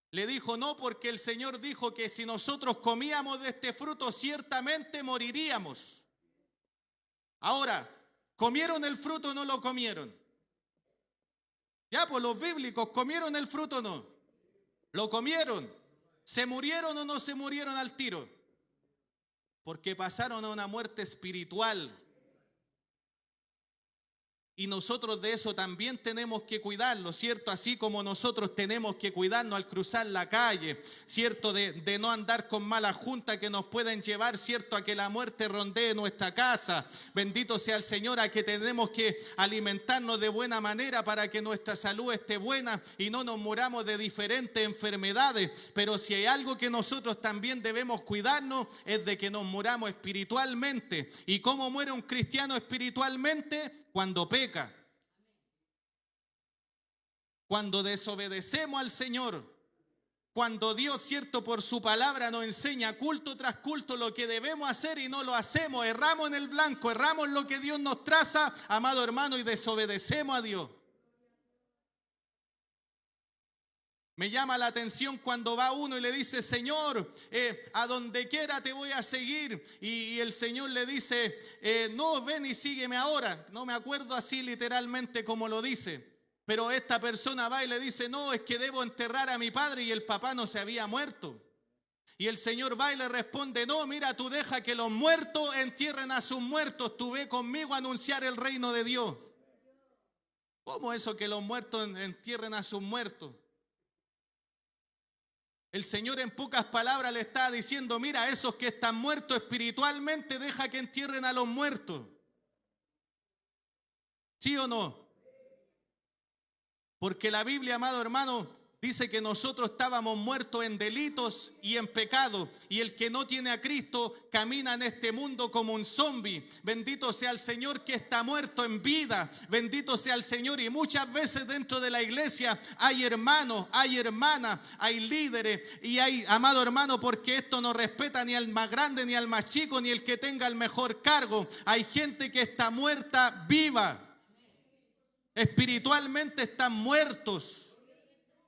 Le dijo, no, porque el Señor dijo que si nosotros comíamos de este fruto, ciertamente moriríamos. Ahora, ¿comieron el fruto o no lo comieron? Ya, pues los bíblicos, ¿comieron el fruto o no? Lo comieron. ¿Se murieron o no se murieron al tiro? Porque pasaron a una muerte espiritual. Y nosotros de eso también tenemos que cuidarlo, ¿cierto? Así como nosotros tenemos que cuidarnos al cruzar la calle, ¿cierto? De no andar con malas juntas que nos pueden llevar, ¿cierto? A que la muerte rondee nuestra casa. Bendito sea el Señor, a que tenemos que alimentarnos de buena manera para que nuestra salud esté buena y no nos muramos de diferentes enfermedades. Pero si hay algo que nosotros también debemos cuidarnos, es de que nos muramos espiritualmente. ¿Y cómo muere un cristiano espiritualmente? Cuando peca. Cuando desobedecemos al Señor, cuando Dios, cierto, por su palabra nos enseña culto tras culto lo que debemos hacer y no lo hacemos, erramos en el blanco, erramos lo que Dios nos traza, amado hermano, y desobedecemos a Dios. Me llama la atención cuando va uno y le dice, Señor, a donde quiera te voy a seguir. Y el Señor le dice, no, ven y sígueme ahora. No me acuerdo así literalmente como lo dice. Pero esta persona va y le dice, no, es que debo enterrar a mi padre y el papá no se había muerto. Y el Señor va y le responde, no, mira, tú deja que los muertos entierren a sus muertos. Tú ve conmigo a anunciar el reino de Dios. ¿Cómo eso que los muertos entierren a sus muertos? El Señor en pocas palabras le está diciendo, mira, esos que están muertos espiritualmente, deja que entierren a los muertos. ¿Sí o no? Porque la Biblia, amado hermano, dice que nosotros estábamos muertos en delitos y en pecados. Y el que no tiene a Cristo camina en este mundo como un zombie. Bendito sea el Señor que está muerto en vida. Bendito sea el Señor. Y muchas veces dentro de la iglesia hay hermanos, hay hermanas, hay líderes. Y hay, amado hermano, porque esto no respeta ni al más grande, ni al más chico, ni el que tenga el mejor cargo. Hay gente que está muerta viva. Espiritualmente están muertos.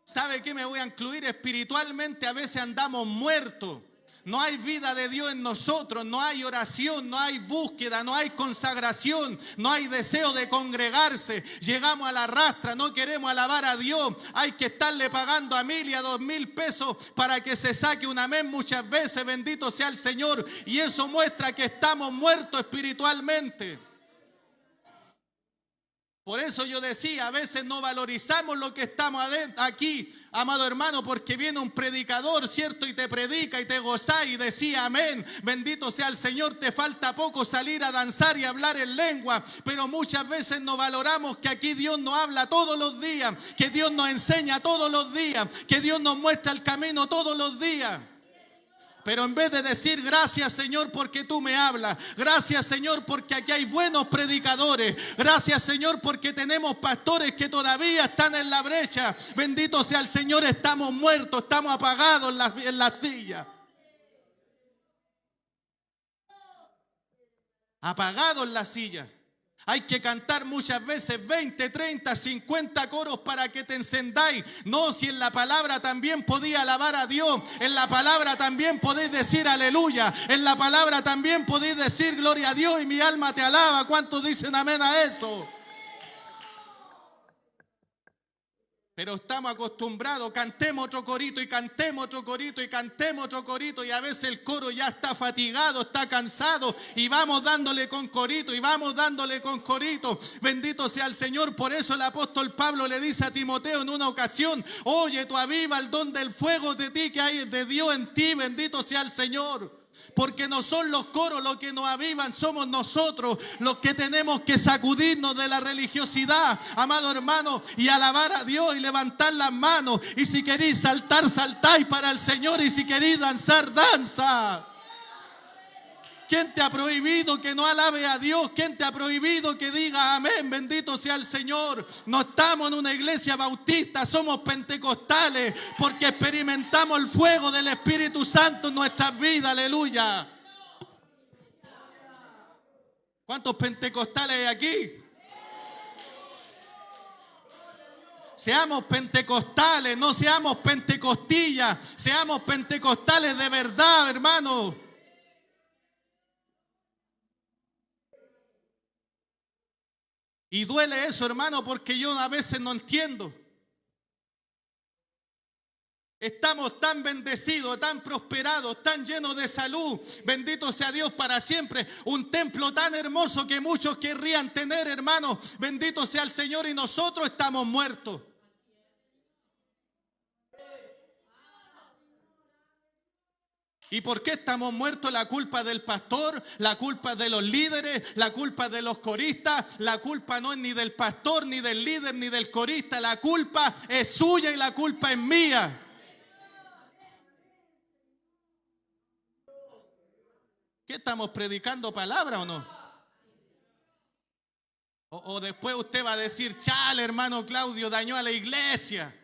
¿Sabe qué me voy a incluir? Espiritualmente a veces andamos muertos. No hay vida de Dios en nosotros, no hay oración, no hay búsqueda, no hay consagración, no hay deseo de congregarse. Llegamos a la rastra, no queremos alabar a Dios. Hay que estarle pagando a 1,000 y a 2,000 pesos para que se saque un amén muchas veces. Bendito sea el Señor. Y eso muestra que estamos muertos espiritualmente. Por eso yo decía, a veces no valorizamos lo que estamos aquí, amado hermano, porque viene un predicador, ¿cierto? Y te predica y te goza y decía amén. Bendito sea el Señor, te falta poco salir a danzar y hablar en lengua. Pero muchas veces no valoramos que aquí Dios nos habla todos los días, que Dios nos enseña todos los días, que Dios nos muestra el camino todos los días. Pero en vez de decir gracias Señor porque tú me hablas, gracias Señor porque aquí hay buenos predicadores, gracias Señor porque tenemos pastores que todavía están en la brecha, bendito sea el Señor, estamos muertos, estamos apagados en la silla. apagado en la silla. Hay que cantar muchas veces 20, 30, 50 coros para que te encendáis. No, si en la palabra también podía alabar a Dios. En la palabra también podéis decir aleluya. En la palabra también podéis decir gloria a Dios y mi alma te alaba. ¿Cuántos dicen amén a eso? Pero estamos acostumbrados, cantemos otro corito y cantemos otro corito y cantemos otro corito, y a veces el coro ya está fatigado, está cansado, y vamos dándole con corito y vamos dándole con corito. Bendito sea el Señor. Por eso el apóstol Pablo le dice a Timoteo en una ocasión: oye, tú aviva el don del fuego de ti que hay de Dios en ti. Bendito sea el Señor. Porque no son los coros los que nos avivan, somos nosotros los que tenemos que sacudirnos de la religiosidad, amado hermano, y alabar a Dios y levantar las manos. Y si queréis saltar, saltáis para el Señor, y si queréis danzar, danza. ¿Quién te ha prohibido que no alabe a Dios? ¿Quién te ha prohibido que diga amén? Bendito sea el Señor. No estamos en una iglesia bautista, somos pentecostales, porque experimentamos el fuego del Espíritu Santo en nuestras vidas. Aleluya. ¿Cuántos pentecostales hay aquí? Seamos pentecostales, no seamos pentecostillas, seamos pentecostales de verdad, hermano. Y duele eso, hermano, porque yo a veces no entiendo. Estamos tan bendecidos, tan prosperados, tan llenos de salud. Bendito sea Dios para siempre. Un templo tan hermoso que muchos querrían tener, hermano. Bendito sea el Señor, y nosotros estamos muertos. ¿Y por qué estamos muertos? La culpa del pastor, la culpa de los líderes, la culpa de los coristas. La culpa no es ni del pastor, ni del líder, ni del corista. La culpa es suya y la culpa es mía. ¿Qué estamos predicando, palabra o no? O después usted va a decir: chale, hermano Claudio, dañó a la iglesia.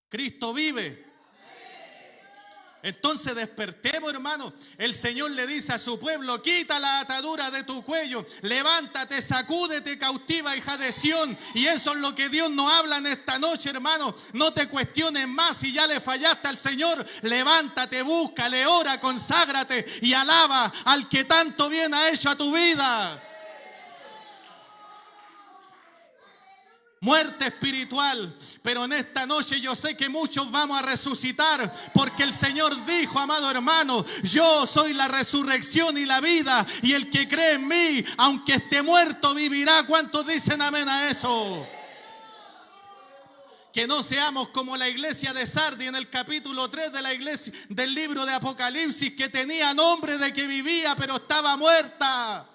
Cristo vive. Entonces despertemos, hermano. El Señor le dice a su pueblo: quita la atadura de tu cuello, levántate, sacúdete, cautiva hija de Sión. Y eso es lo que Dios nos habla en esta noche, hermano. No te cuestiones más si ya le fallaste al Señor. Levántate, búscale, ora, conságrate y alaba al que tanto bien ha hecho a tu vida. Muerte espiritual. Pero en esta noche yo sé que muchos vamos a resucitar, porque el Señor dijo, amado hermano: yo soy la resurrección y la vida, y el que cree en mí, aunque esté muerto, vivirá. ¿Cuántos dicen amén a eso? Que no seamos como la iglesia de Sardis en el capítulo 3 de la iglesia del libro de Apocalipsis, que tenía nombre de que vivía, pero estaba muerta.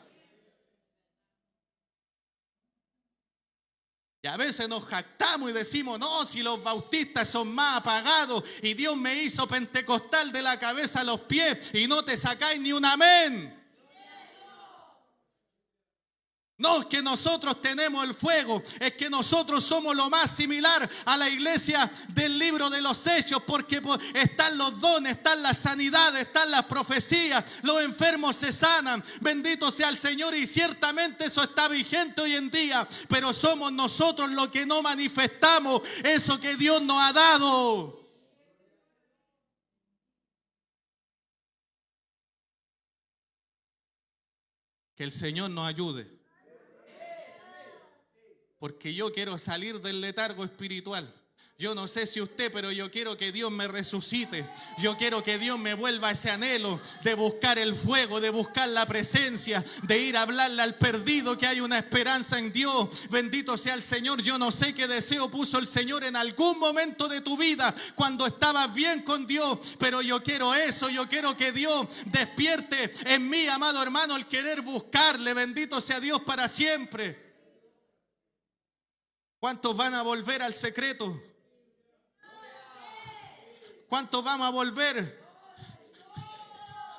Y a veces nos jactamos y decimos: no, si los bautistas son más apagados y Dios me hizo pentecostal de la cabeza a los pies, y no te sacáis ni un amén. No es que nosotros tenemos el fuego, es que nosotros somos lo más similar a la iglesia del libro de los Hechos, porque están los dones, están las sanidades, están las profecías, los enfermos se sanan. Bendito sea el Señor, y ciertamente eso está vigente hoy en día, pero somos nosotros los que no manifestamos eso que Dios nos ha dado. Que el Señor nos ayude. Porque yo quiero salir del letargo espiritual. Yo no sé si usted, pero yo quiero que Dios me resucite. Yo quiero que Dios me vuelva a ese anhelo de buscar el fuego, de buscar la presencia, de ir a hablarle al perdido que hay una esperanza en Dios. Bendito sea el Señor. Yo no sé qué deseo puso el Señor en algún momento de tu vida cuando estabas bien con Dios, pero yo quiero eso. Yo quiero que Dios despierte en mí, amado hermano, el querer buscarle. Bendito sea Dios para siempre. ¿Cuántos van a volver al secreto? ¿Cuántos vamos a volver?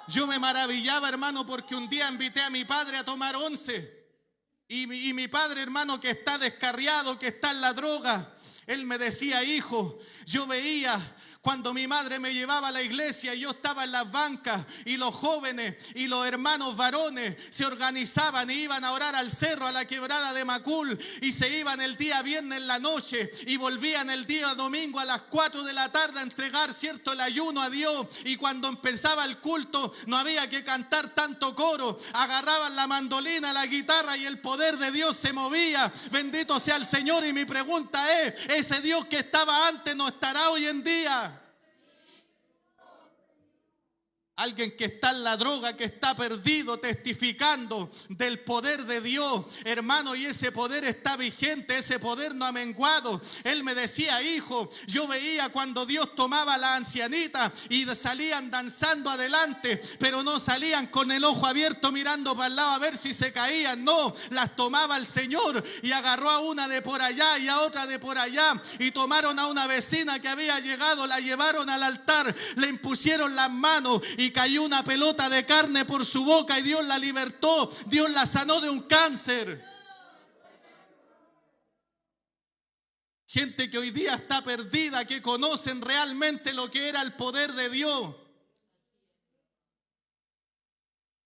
Yo me maravillaba, hermano, porque un día invité a mi padre a tomar once. Y mi padre, hermano, que está descarriado, que está en la droga, él me decía: hijo, yo veía Cuando mi madre me llevaba a la iglesia y yo estaba en las bancas y los jóvenes y los hermanos varones se organizaban e iban a orar al cerro, a la quebrada de Macul, y se iban el día viernes en la noche y volvían el día domingo a las 4 de la tarde a entregar, cierto, el ayuno a Dios. Y cuando empezaba el culto no había que cantar tanto coro, agarraban la mandolina, la guitarra y el poder de Dios se movía. Bendito sea el Señor. Y mi pregunta es, ¿ese Dios que estaba antes no estará hoy en día? Alguien que está en la droga, que está perdido, testificando del poder de Dios, hermano, y ese poder está vigente, ese poder no ha menguado. Él me decía, hijo, yo veía cuando Dios tomaba a la ancianita y salían danzando adelante, pero no salían con el ojo abierto mirando para el lado a ver si se caían, no, las tomaba el Señor y agarró a una de por allá y a otra de por allá y tomaron a una vecina que había llegado, la llevaron al altar, le impusieron las manos y cayó una pelota de carne por su boca y Dios la libertó, Dios la sanó de un cáncer. Gente que hoy día está perdida, que conocen realmente lo que era el poder de Dios.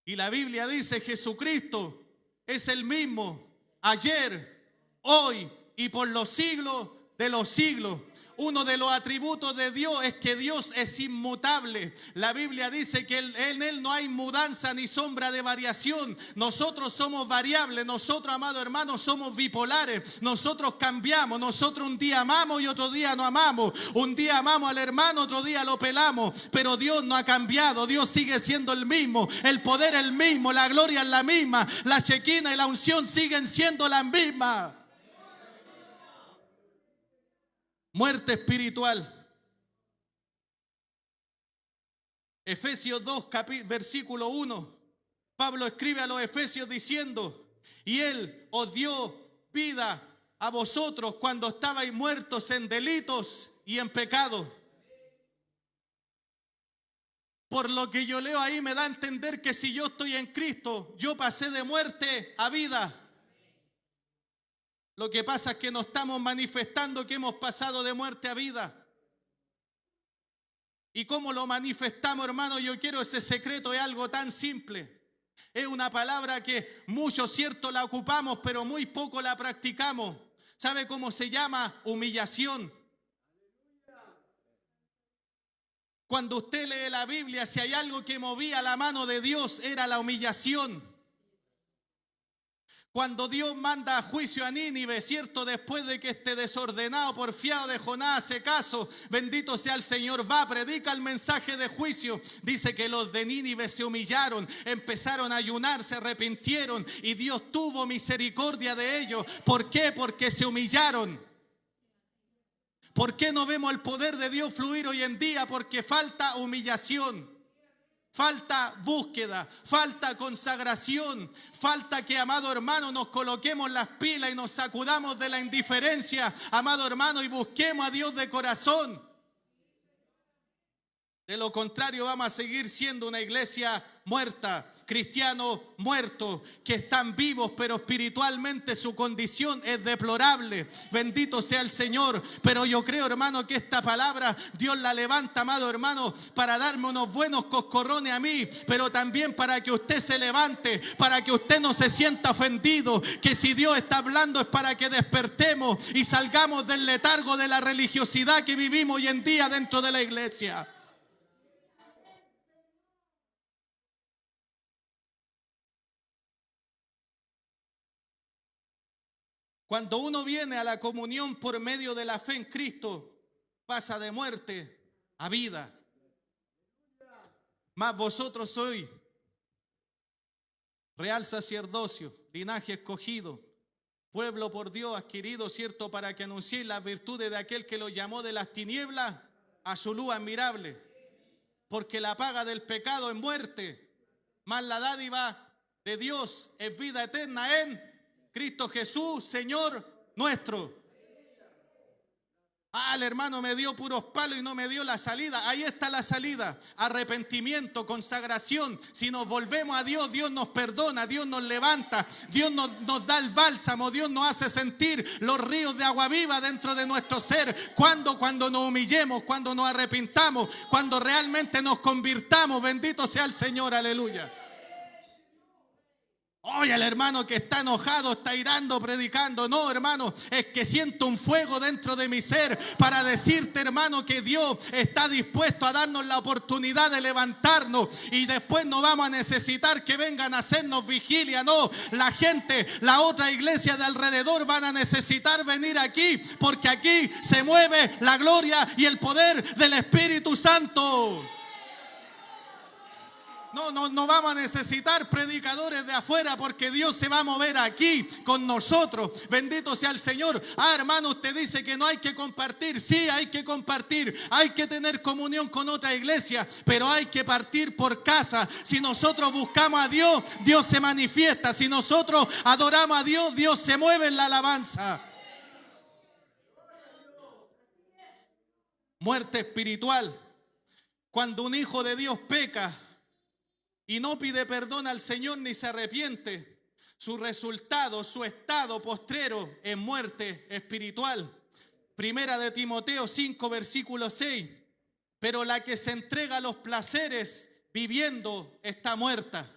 Y la Biblia dice, Jesucristo es el mismo ayer, hoy y por los siglos de los siglos. Uno de los atributos de Dios es que Dios es inmutable. La Biblia dice que en Él no hay mudanza ni sombra de variación. Nosotros somos variables, nosotros, amados hermanos, somos bipolares. Nosotros cambiamos, nosotros un día amamos y otro día no amamos. Un día amamos al hermano, otro día lo pelamos. Pero Dios no ha cambiado, Dios sigue siendo el mismo. El poder es el mismo, la gloria es la misma. La chequina y la unción siguen siendo las mismas. Muerte espiritual. Efesios 2, versículo 1. Pablo escribe a los efesios diciendo, y Él os dio vida a vosotros cuando estabais muertos en delitos y en pecados. Por lo que yo leo ahí me da a entender que si yo estoy en Cristo, yo pasé de muerte a vida. Lo que pasa es que no estamos manifestando que hemos pasado de muerte a vida. ¿Y cómo lo manifestamos, hermano? Yo quiero ese secreto, es algo tan simple. Es una palabra que muchos, cierto, la ocupamos, pero muy poco la practicamos. ¿Sabe cómo se llama? Humillación. Cuando usted lee la Biblia, si hay algo que movía la mano de Dios, era la humillación. Cuando Dios manda a juicio a Nínive, cierto, después de que este desordenado, porfiado de Jonás hace caso, bendito sea el Señor, va, predica el mensaje de juicio. Dice que los de Nínive se humillaron, empezaron a ayunar, se arrepintieron y Dios tuvo misericordia de ellos. ¿Por qué? Porque se humillaron. ¿Por qué no vemos el poder de Dios fluir hoy en día? Porque falta humillación. Falta búsqueda, falta consagración, falta que, amado hermano, nos coloquemos las pilas y nos sacudamos de la indiferencia, amado hermano, y busquemos a Dios de corazón. De lo contrario vamos a seguir siendo una iglesia muerta, cristianos muertos, que están vivos, pero espiritualmente su condición es deplorable. Bendito sea el Señor. Pero yo creo, hermano, que esta palabra Dios la levanta, amado hermano, para darme unos buenos coscorrones a mí, pero también para que usted se levante, para que usted no se sienta ofendido, que si Dios está hablando es para que despertemos y salgamos del letargo de la religiosidad que vivimos hoy en día dentro de la iglesia. Cuando uno viene a la comunión por medio de la fe en Cristo, pasa de muerte a vida. Mas vosotros sois real sacerdocio, linaje escogido, pueblo por Dios adquirido, cierto, para que anunciéis las virtudes de aquel que los llamó de las tinieblas a su luz admirable. Porque la paga del pecado es muerte, mas la dádiva de Dios es vida eterna en Cristo Jesús, Señor nuestro. El hermano me dio puros palos y no me dio la salida. Ahí está la salida. Arrepentimiento, consagración. Si nos volvemos a Dios, Dios nos perdona, Dios nos levanta, Dios nos da el bálsamo, Dios nos hace sentir los ríos de agua viva dentro de nuestro ser. Cuando nos humillemos, cuando nos arrepintamos, cuando realmente nos convirtamos. Bendito sea el Señor, aleluya. Oye, el hermano que está enojado, está irando, predicando. No, hermano, es que siento un fuego dentro de mi ser para decirte, hermano, que Dios está dispuesto a darnos la oportunidad de levantarnos y después no vamos a necesitar que vengan a hacernos vigilia. No, la gente, la otra iglesia de alrededor van a necesitar venir aquí porque aquí se mueve la gloria y el poder del Espíritu Santo. No vamos a necesitar predicadores de afuera porque Dios se va a mover aquí con nosotros. Bendito sea el Señor. Hermano, usted dice que no hay que compartir. Sí, hay que compartir. Hay que tener comunión con otra iglesia, pero hay que partir por casa. Si nosotros buscamos a Dios, Dios se manifiesta. Si nosotros adoramos a Dios, Dios se mueve en la alabanza. Muerte espiritual. Cuando un hijo de Dios peca y no pide perdón al Señor ni se arrepiente, su resultado, su estado postrero es muerte espiritual. Primera de Timoteo 5, versículo 6. Pero la que se entrega a los placeres viviendo está muerta.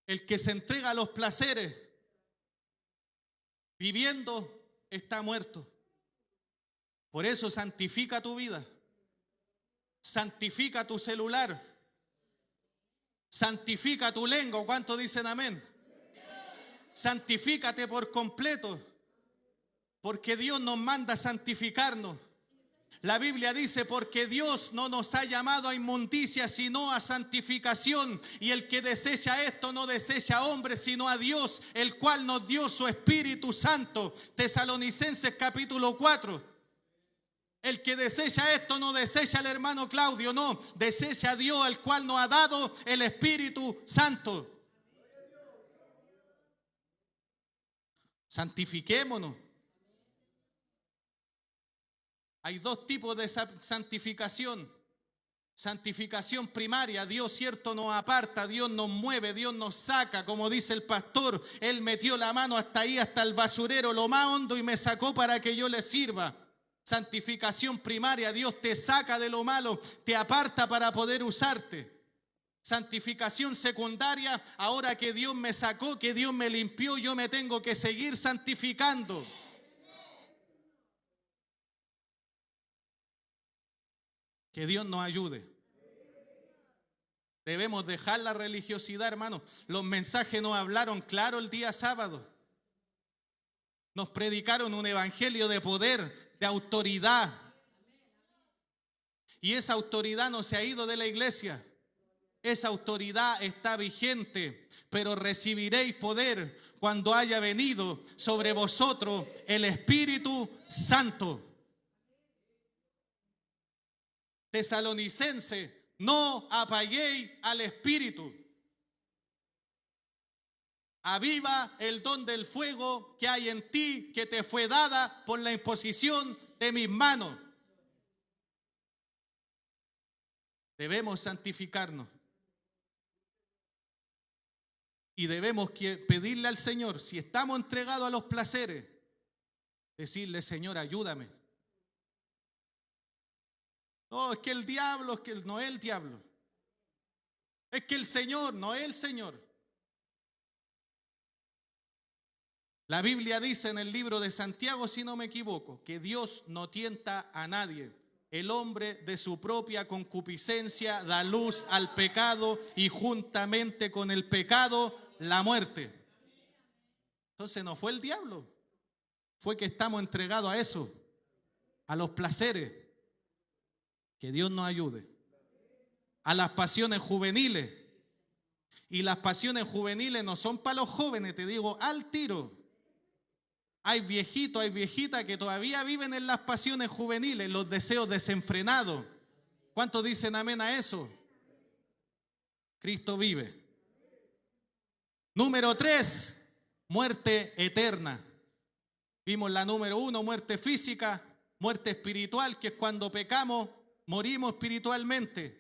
El que se entrega a los placeres viviendo está muerto. Por eso santifica tu vida, santifica tu celular, santifica tu lengua. ¿Cuántos dicen amén? Santifícate por completo, porque Dios nos manda a santificarnos. La Biblia dice, porque Dios no nos ha llamado a inmundicia, sino a santificación. Y el que desecha esto no desecha a hombre, sino a Dios, el cual nos dio su Espíritu Santo. Tesalonicenses capítulo 4. El que desecha esto no desecha al hermano Claudio, no, desecha a Dios, el cual nos ha dado el Espíritu Santo. Santifiquémonos. Hay dos tipos de santificación. Santificación primaria, Dios cierto nos aparta, Dios nos mueve, Dios nos saca, como dice el pastor, Él metió la mano hasta ahí, hasta el basurero, lo más hondo y me sacó para que yo le sirva. Santificación primaria, Dios te saca de lo malo, te aparta para poder usarte. Santificación secundaria, ahora que Dios me sacó, que Dios me limpió, yo me tengo que seguir santificando. Que Dios nos ayude. Debemos dejar la religiosidad, hermano. Los mensajes nos hablaron claro el día sábado. Nos predicaron un evangelio de poder, de autoridad. Y esa autoridad no se ha ido de la iglesia. Esa autoridad está vigente. Pero recibiréis poder cuando haya venido sobre vosotros el Espíritu Santo. Tesalonicense, no apaguéis al Espíritu. Aviva el don del fuego que hay en ti, que te fue dada por la imposición de mis manos. Debemos santificarnos. Y debemos pedirle al Señor, si estamos entregados a los placeres, decirle, Señor, ayúdame. No, es que el diablo, es que no es el diablo. Es que el Señor, no es el Señor. La Biblia dice en el libro de Santiago, si no me equivoco, que Dios no tienta a nadie. El hombre de su propia concupiscencia da luz al pecado y juntamente con el pecado la muerte. Entonces no fue el diablo, fue que estamos entregados a eso, a los placeres. Que Dios nos ayude. A las pasiones juveniles. Y las pasiones juveniles no son para los jóvenes, te digo al tiro. Hay viejitos, hay viejitas que todavía viven en las pasiones juveniles, los deseos desenfrenados. ¿Cuántos dicen amén a eso? Cristo vive. Número 3, muerte eterna. Vimos la número 1, muerte física, muerte espiritual, que es cuando pecamos, morimos espiritualmente.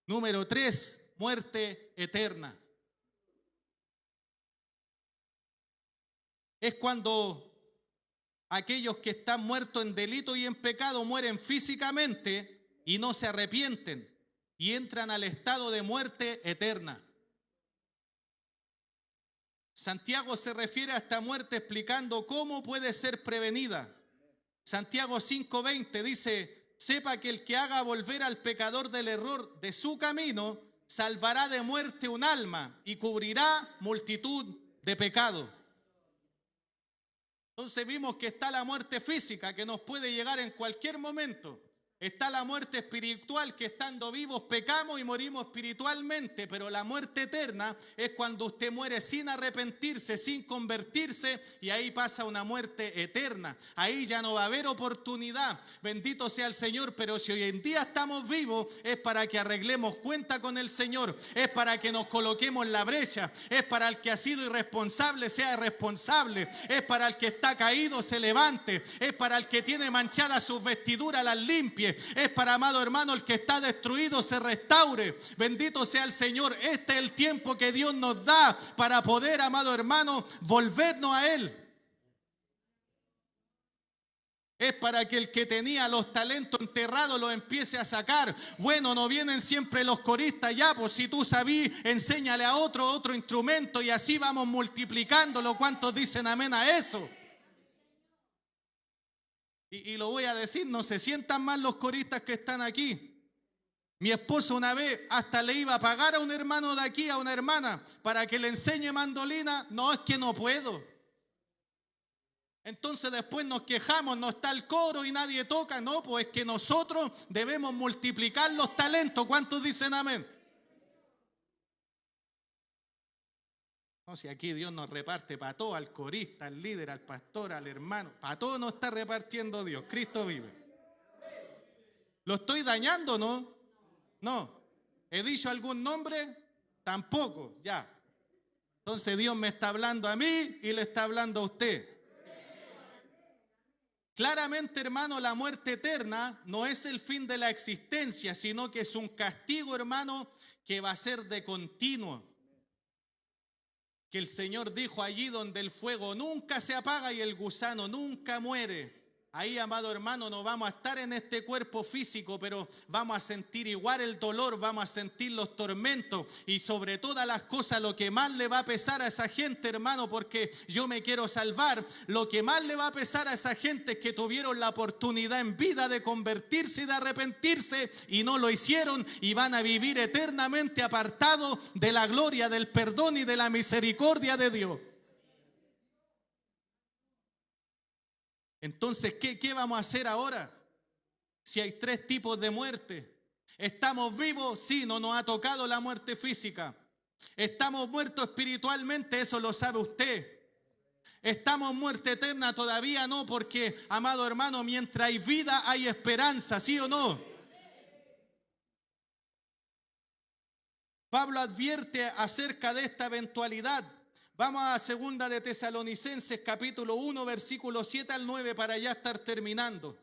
Número 3, muerte eterna. Es cuando aquellos que están muertos en delito y en pecado mueren físicamente y no se arrepienten y entran al estado de muerte eterna. Santiago se refiere a esta muerte explicando cómo puede ser prevenida. Santiago 5:20 dice: sepa que el que haga volver al pecador del error de su camino, salvará de muerte un alma y cubrirá multitud de pecados. Entonces vimos que está la muerte física, que nos puede llegar en cualquier momento. Está la muerte espiritual, que estando vivos pecamos y morimos espiritualmente, pero la muerte eterna es cuando usted muere sin arrepentirse, sin convertirse, y ahí pasa una muerte eterna. Ahí ya no va a haber oportunidad. Bendito sea el Señor, pero si hoy en día estamos vivos es para que arreglemos cuenta con el Señor, es para que nos coloquemos en la brecha, es para el que ha sido irresponsable sea responsable, es para el que está caído se levante, es para el que tiene manchadas sus vestiduras las limpie. Es para, amado hermano, el que está destruido se restaure. Bendito sea el Señor. Este es el tiempo que Dios nos da para poder, amado hermano, volvernos a Él. Es para que el que tenía los talentos enterrados los empiece a sacar. Bueno, no vienen siempre los coristas ya, pues si tú sabías, enséñale a otro instrumento y así vamos multiplicándolo. ¿Cuántos dicen amén a eso? Y lo voy a decir, no se sientan mal los coristas que están aquí. Mi esposa una vez hasta le iba a pagar a un hermano de aquí, a una hermana, para que le enseñe mandolina. No, es que no puedo. Entonces después nos quejamos, no está el coro y nadie toca. No, pues es que nosotros debemos multiplicar los talentos. ¿Cuántos dicen amén? No, si aquí Dios nos reparte para todo, al corista, al líder, al pastor, al hermano, para todo nos está repartiendo Dios. Cristo vive. ¿Lo estoy dañando, no? No. ¿He dicho algún nombre? Tampoco, ya. Entonces Dios me está hablando a mí y le está hablando a usted. Claramente, hermano, la muerte eterna no es el fin de la existencia, sino que es un castigo, hermano, que va a ser de continuo. Que el Señor dijo: allí donde el fuego nunca se apaga y el gusano nunca muere. Ahí, amado hermano, no vamos a estar en este cuerpo físico, pero vamos a sentir igual el dolor, vamos a sentir los tormentos y sobre todas las cosas lo que más le va a pesar a esa gente, hermano, porque yo me quiero salvar, lo que más le va a pesar a esa gente es que tuvieron la oportunidad en vida de convertirse y de arrepentirse y no lo hicieron y van a vivir eternamente apartados de la gloria, del perdón y de la misericordia de Dios. Entonces, ¿qué vamos a hacer ahora? Si hay 3 tipos de muerte. ¿Estamos vivos? Sí, no nos ha tocado la muerte física. ¿Estamos muertos espiritualmente? Eso lo sabe usted. ¿Estamos muerte eterna? Todavía no, porque, amado hermano, mientras hay vida hay esperanza, ¿sí o no? Pablo advierte acerca de esta eventualidad. Vamos a 2 de Tesalonicenses, capítulo 1, versículo 7 al 9, para ya estar terminando.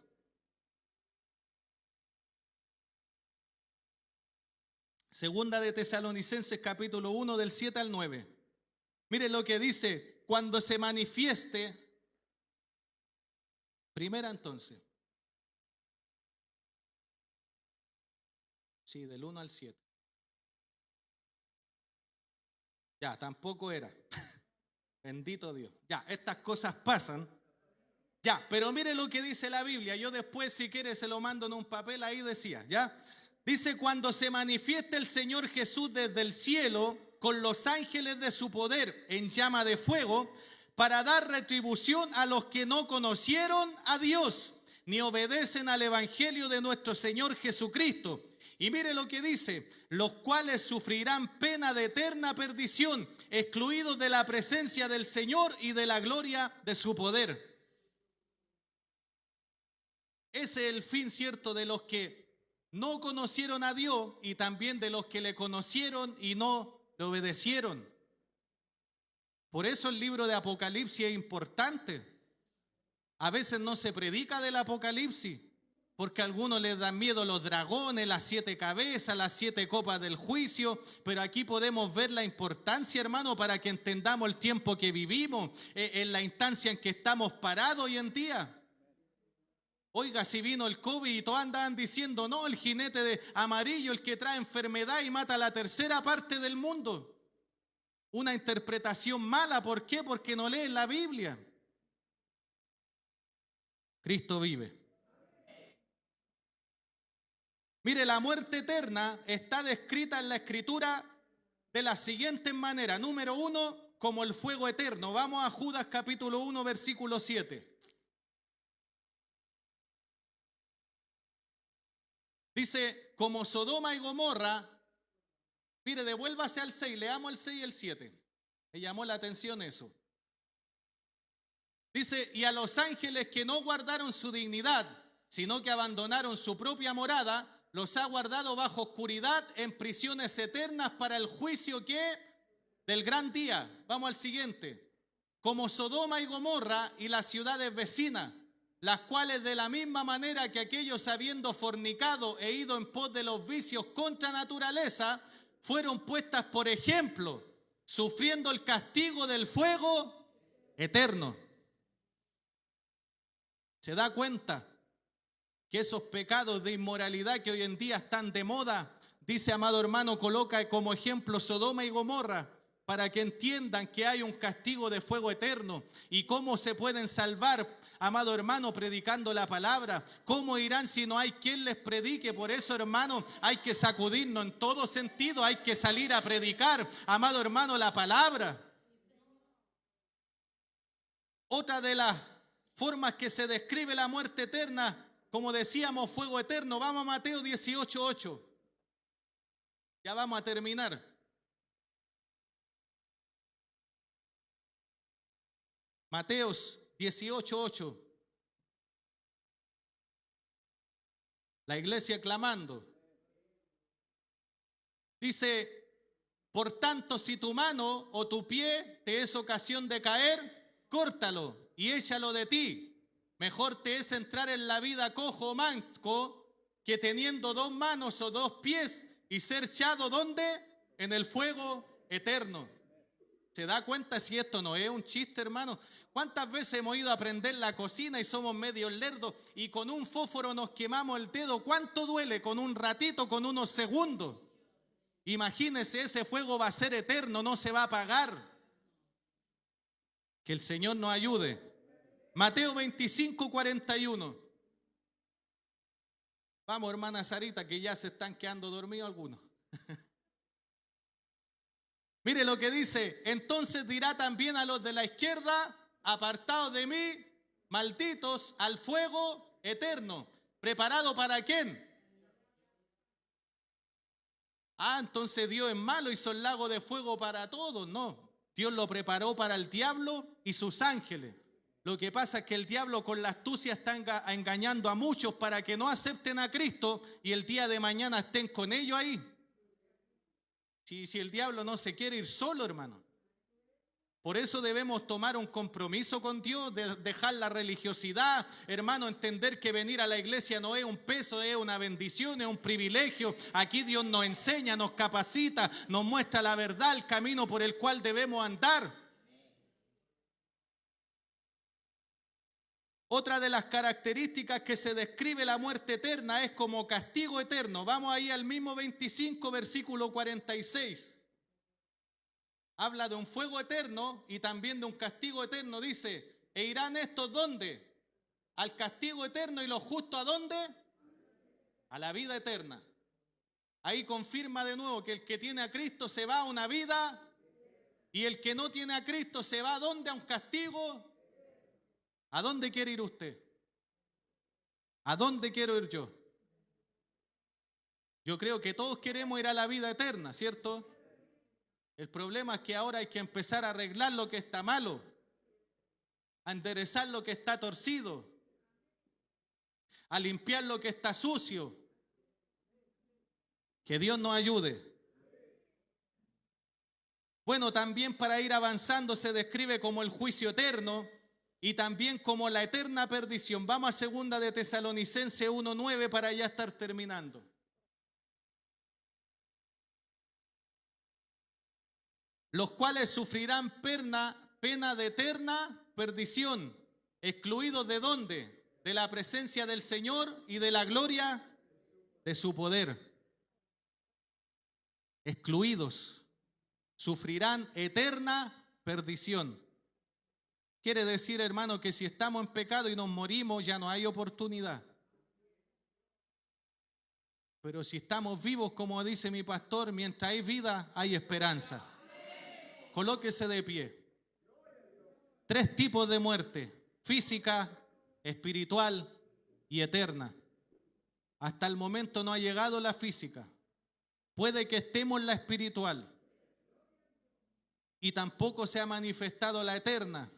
Segunda de Tesalonicenses, capítulo 1, del 7 al 9. Mire lo que dice: cuando se manifieste, primera entonces. Sí, del 1 al 7. Ya, tampoco era. Bendito Dios. Ya, estas cosas pasan. Ya, pero mire lo que dice la Biblia. Yo después, si quiere, se lo mando en un papel. Ahí decía, ¿ya? Dice: cuando se manifieste el Señor Jesús desde el cielo con los ángeles de su poder en llama de fuego, para dar retribución a los que no conocieron a Dios ni obedecen al evangelio de nuestro Señor Jesucristo. Y mire lo que dice: los cuales sufrirán pena de eterna perdición, excluidos de la presencia del Señor y de la gloria de su poder. Ese es el fin, cierto, de los que no conocieron a Dios y también de los que le conocieron y no le obedecieron. Por eso el libro de Apocalipsis es importante. A veces no se predica del Apocalipsis, porque a algunos les dan miedo los dragones, las 7 cabezas, las 7 copas del juicio, pero aquí podemos ver la importancia, hermano, para que entendamos el tiempo que vivimos, en la instancia en que estamos parados hoy en día. Oiga, si vino el COVID y todos andaban diciendo, no, el jinete de amarillo, el que trae enfermedad y mata a la tercera parte del mundo. Una interpretación mala, ¿por qué? Porque no leen la Biblia. Cristo vive. Mire, la muerte eterna está descrita en la Escritura de la siguiente manera. Número 1, como el fuego eterno. Vamos a Judas capítulo 1, versículo 7. Dice, como Sodoma y Gomorra, mire, devuélvase al 6, leamos el 6 y el 7. Me llamó la atención eso. Dice, y a los ángeles que no guardaron su dignidad, sino que abandonaron su propia morada, los ha guardado bajo oscuridad en prisiones eternas para el juicio que del gran día. Vamos al siguiente. Como Sodoma y Gomorra y las ciudades vecinas, las cuales de la misma manera que aquellos habiendo fornicado e ido en pos de los vicios contra naturaleza, fueron puestas por ejemplo, sufriendo el castigo del fuego eterno. ¿Se da cuenta que esos pecados de inmoralidad que hoy en día están de moda, dice, amado hermano, coloca como ejemplo Sodoma y Gomorra, para que entiendan que hay un castigo de fuego eterno y cómo se pueden salvar, amado hermano, predicando la palabra? ¿Cómo irán si no hay quien les predique? Por eso, hermano, hay que sacudirnos en todo sentido, hay que salir a predicar, amado hermano, la palabra. Otra de las formas que se describe la muerte eterna, como decíamos, fuego eterno. Vamos a Mateo 18:8. Ya vamos a terminar. Mateos 18:8. La iglesia clamando. Dice, por tanto, si tu mano o tu pie te es ocasión de caer, córtalo y échalo de ti. Mejor te es entrar en la vida cojo o manco que teniendo 2 manos o 2 pies y ser echado, ¿dónde? En el fuego eterno. ¿Se da cuenta si esto no es un chiste, hermano? ¿Cuántas veces hemos ido a prender la cocina y somos medio lerdos y con un fósforo nos quemamos el dedo? ¿Cuánto duele? Con un ratito, con unos segundos. Imagínese, ese fuego va a ser eterno, no se va a apagar. Que el Señor nos ayude. Mateo 25:41. Vamos, hermana Sarita, que ya se están quedando dormidos algunos. Mire lo que dice, entonces dirá también a los de la izquierda, apartados de mí, malditos, al fuego eterno. ¿Preparado para quién? Ah, entonces Dios es malo, hizo el lago de fuego para todos. No, Dios lo preparó para el diablo y sus ángeles. Lo que pasa es que el diablo con la astucia está engañando a muchos para que no acepten a Cristo y el día de mañana estén con ellos ahí. Si el diablo no se quiere ir solo, hermano. Por eso debemos tomar un compromiso con Dios, de dejar la religiosidad, hermano, entender que venir a la iglesia no es un peso, es una bendición, es un privilegio. Aquí Dios nos enseña, nos capacita, nos muestra la verdad, el camino por el cual debemos andar. Otra de las características que se describe la muerte eterna es como castigo eterno. Vamos ahí al mismo 25, versículo 46. Habla de un fuego eterno y también de un castigo eterno. Dice, ¿e irán estos dónde? Al castigo eterno, y los justos ¿a dónde? A la vida eterna. Ahí confirma de nuevo que el que tiene a Cristo se va a una vida y el que no tiene a Cristo se va ¿a dónde? A un castigo. ¿A dónde quiere ir usted? ¿A dónde quiero ir yo? Yo creo que todos queremos ir a la vida eterna, ¿cierto? El problema es que ahora hay que empezar a arreglar lo que está malo, a enderezar lo que está torcido, a limpiar lo que está sucio. Que Dios nos ayude. Bueno, también para ir avanzando se describe como el juicio eterno y también como la eterna perdición. Vamos a 2 de Tesalonicenses 1:9 para ya estar terminando. Los cuales sufrirán pena de eterna perdición, excluidos ¿de dónde? De la presencia del Señor y de la gloria de su poder. Excluidos, sufrirán eterna perdición. Quiere decir, hermano, que si estamos en pecado y nos morimos, ya no hay oportunidad. Pero si estamos vivos, como dice mi pastor, mientras hay vida, hay esperanza. Colóquese de pie. 3 tipos de muerte: física, espiritual y eterna. Hasta el momento no ha llegado la física. Puede que estemos en la espiritual y tampoco se ha manifestado la eterna.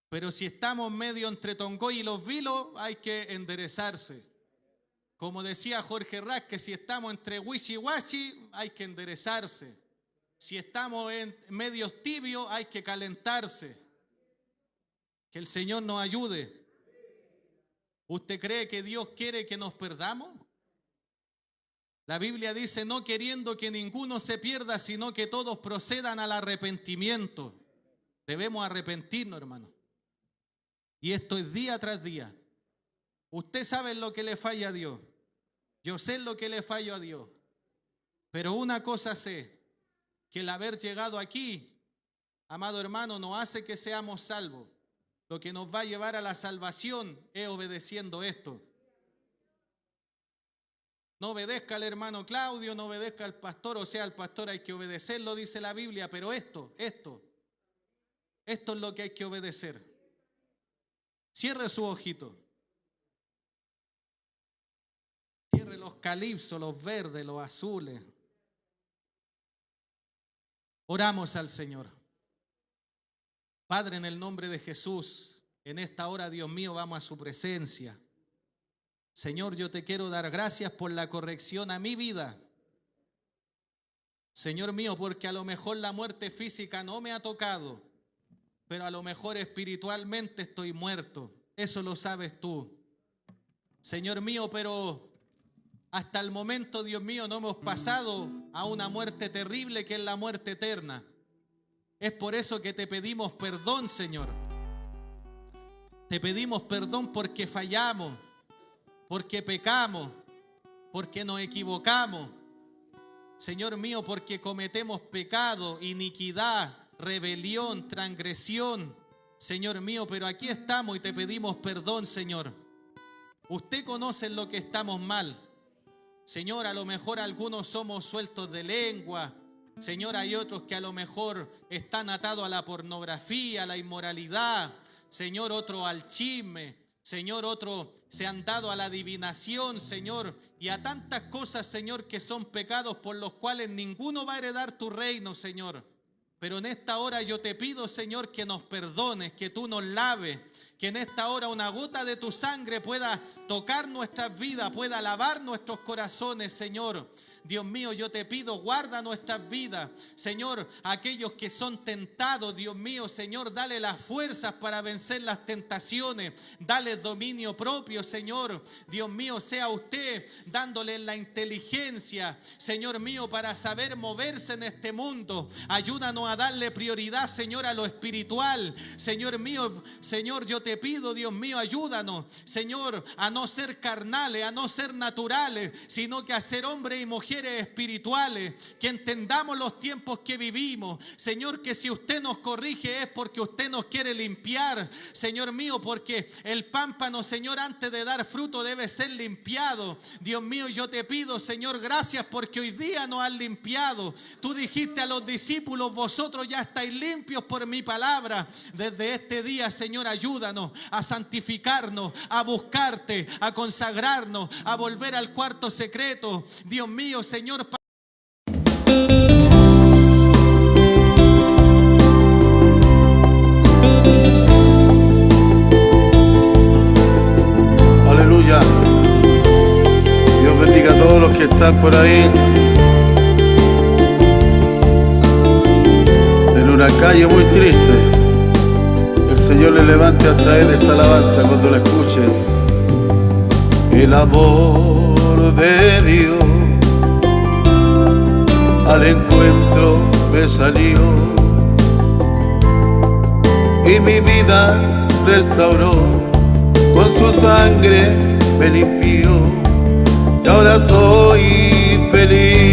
Pero si estamos medio entre Tongoy y Los Vilos, hay que enderezarse. Como decía Jorge Ras, que si estamos entre Huichi y Huachi, hay que enderezarse. Si estamos en medios tibios, hay que calentarse. Que el Señor nos ayude. ¿Usted cree que Dios quiere que nos perdamos? La Biblia dice, no queriendo que ninguno se pierda, sino que todos procedan al arrepentimiento. Debemos arrepentirnos, hermano. Y esto es día tras día. Usted sabe lo que le falla a Dios. Yo sé lo que le fallo a Dios. Pero una cosa sé, que el haber llegado aquí, amado hermano, no hace que seamos salvos. Lo que nos va a llevar a la salvación es obedeciendo esto. No obedezca al hermano Claudio, no obedezca al pastor, o sea, al pastor hay que obedecerlo, dice la Biblia, pero esto es lo que hay que obedecer. Cierre su ojito. Cierre los calipsos, los verdes, los azules. Oramos al Señor. Padre, en el nombre de Jesús, en esta hora, Dios mío, vamos a su presencia. Señor, yo te quiero dar gracias por la corrección a mi vida. Señor mío, porque a lo mejor la muerte física no me ha tocado, pero a lo mejor espiritualmente estoy muerto. Eso lo sabes tú. Señor mío, pero hasta el momento, Dios mío, no hemos pasado a una muerte terrible que es la muerte eterna. Es por eso que te pedimos perdón, Señor. Te pedimos perdón porque fallamos, porque pecamos, porque nos equivocamos. Señor mío, porque cometemos pecado, iniquidad, rebelión, transgresión. Señor mío, pero aquí estamos y te pedimos perdón, Señor. Usted conoce lo que estamos mal. Señor, a lo mejor algunos somos sueltos de lengua. Señor, hay otros que a lo mejor están atados a la pornografía, a la inmoralidad. Señor, otros al chisme. Señor, otros se han dado a la adivinación, Señor, y a tantas cosas, Señor, que son pecados por los cuales ninguno va a heredar tu reino, Señor. Pero en esta hora yo te pido, Señor, que nos perdones, que tú nos laves, que en esta hora una gota de tu sangre pueda tocar nuestras vidas, pueda lavar nuestros corazones, Señor. Dios mío, yo te pido, guarda nuestras vidas. Señor, aquellos que son tentados, Dios mío, Señor, dale las fuerzas para vencer las tentaciones. Dale dominio propio, Señor. Dios mío, sea usted dándole la inteligencia, Señor mío, para saber moverse en este mundo. Ayúdanos a darle prioridad, Señor, a lo espiritual. Señor mío, Señor, yo te pido, Dios mío, ayúdanos, Señor, a no ser carnales, a no ser naturales, sino que a ser hombres y mujeres espirituales, que entendamos los tiempos que vivimos. Señor, que si usted nos corrige es porque usted nos quiere limpiar, Señor mío, porque el pámpano, Señor, antes de dar fruto debe ser limpiado. Dios mío, yo te pido, Señor, gracias porque hoy día nos han limpiado. Tú dijiste a los discípulos, vosotros ya estáis limpios por mi palabra. Desde este día, Señor, ayúdanos a santificarnos, a buscarte, a consagrarnos, a volver al cuarto secreto. Dios mío, Señor. Aleluya. Dios bendiga a todos los que están por ahí. Él esta alabanza cuando la escuchen. El amor de Dios al encuentro me salió y mi vida restauró, con su sangre me limpió y ahora soy feliz.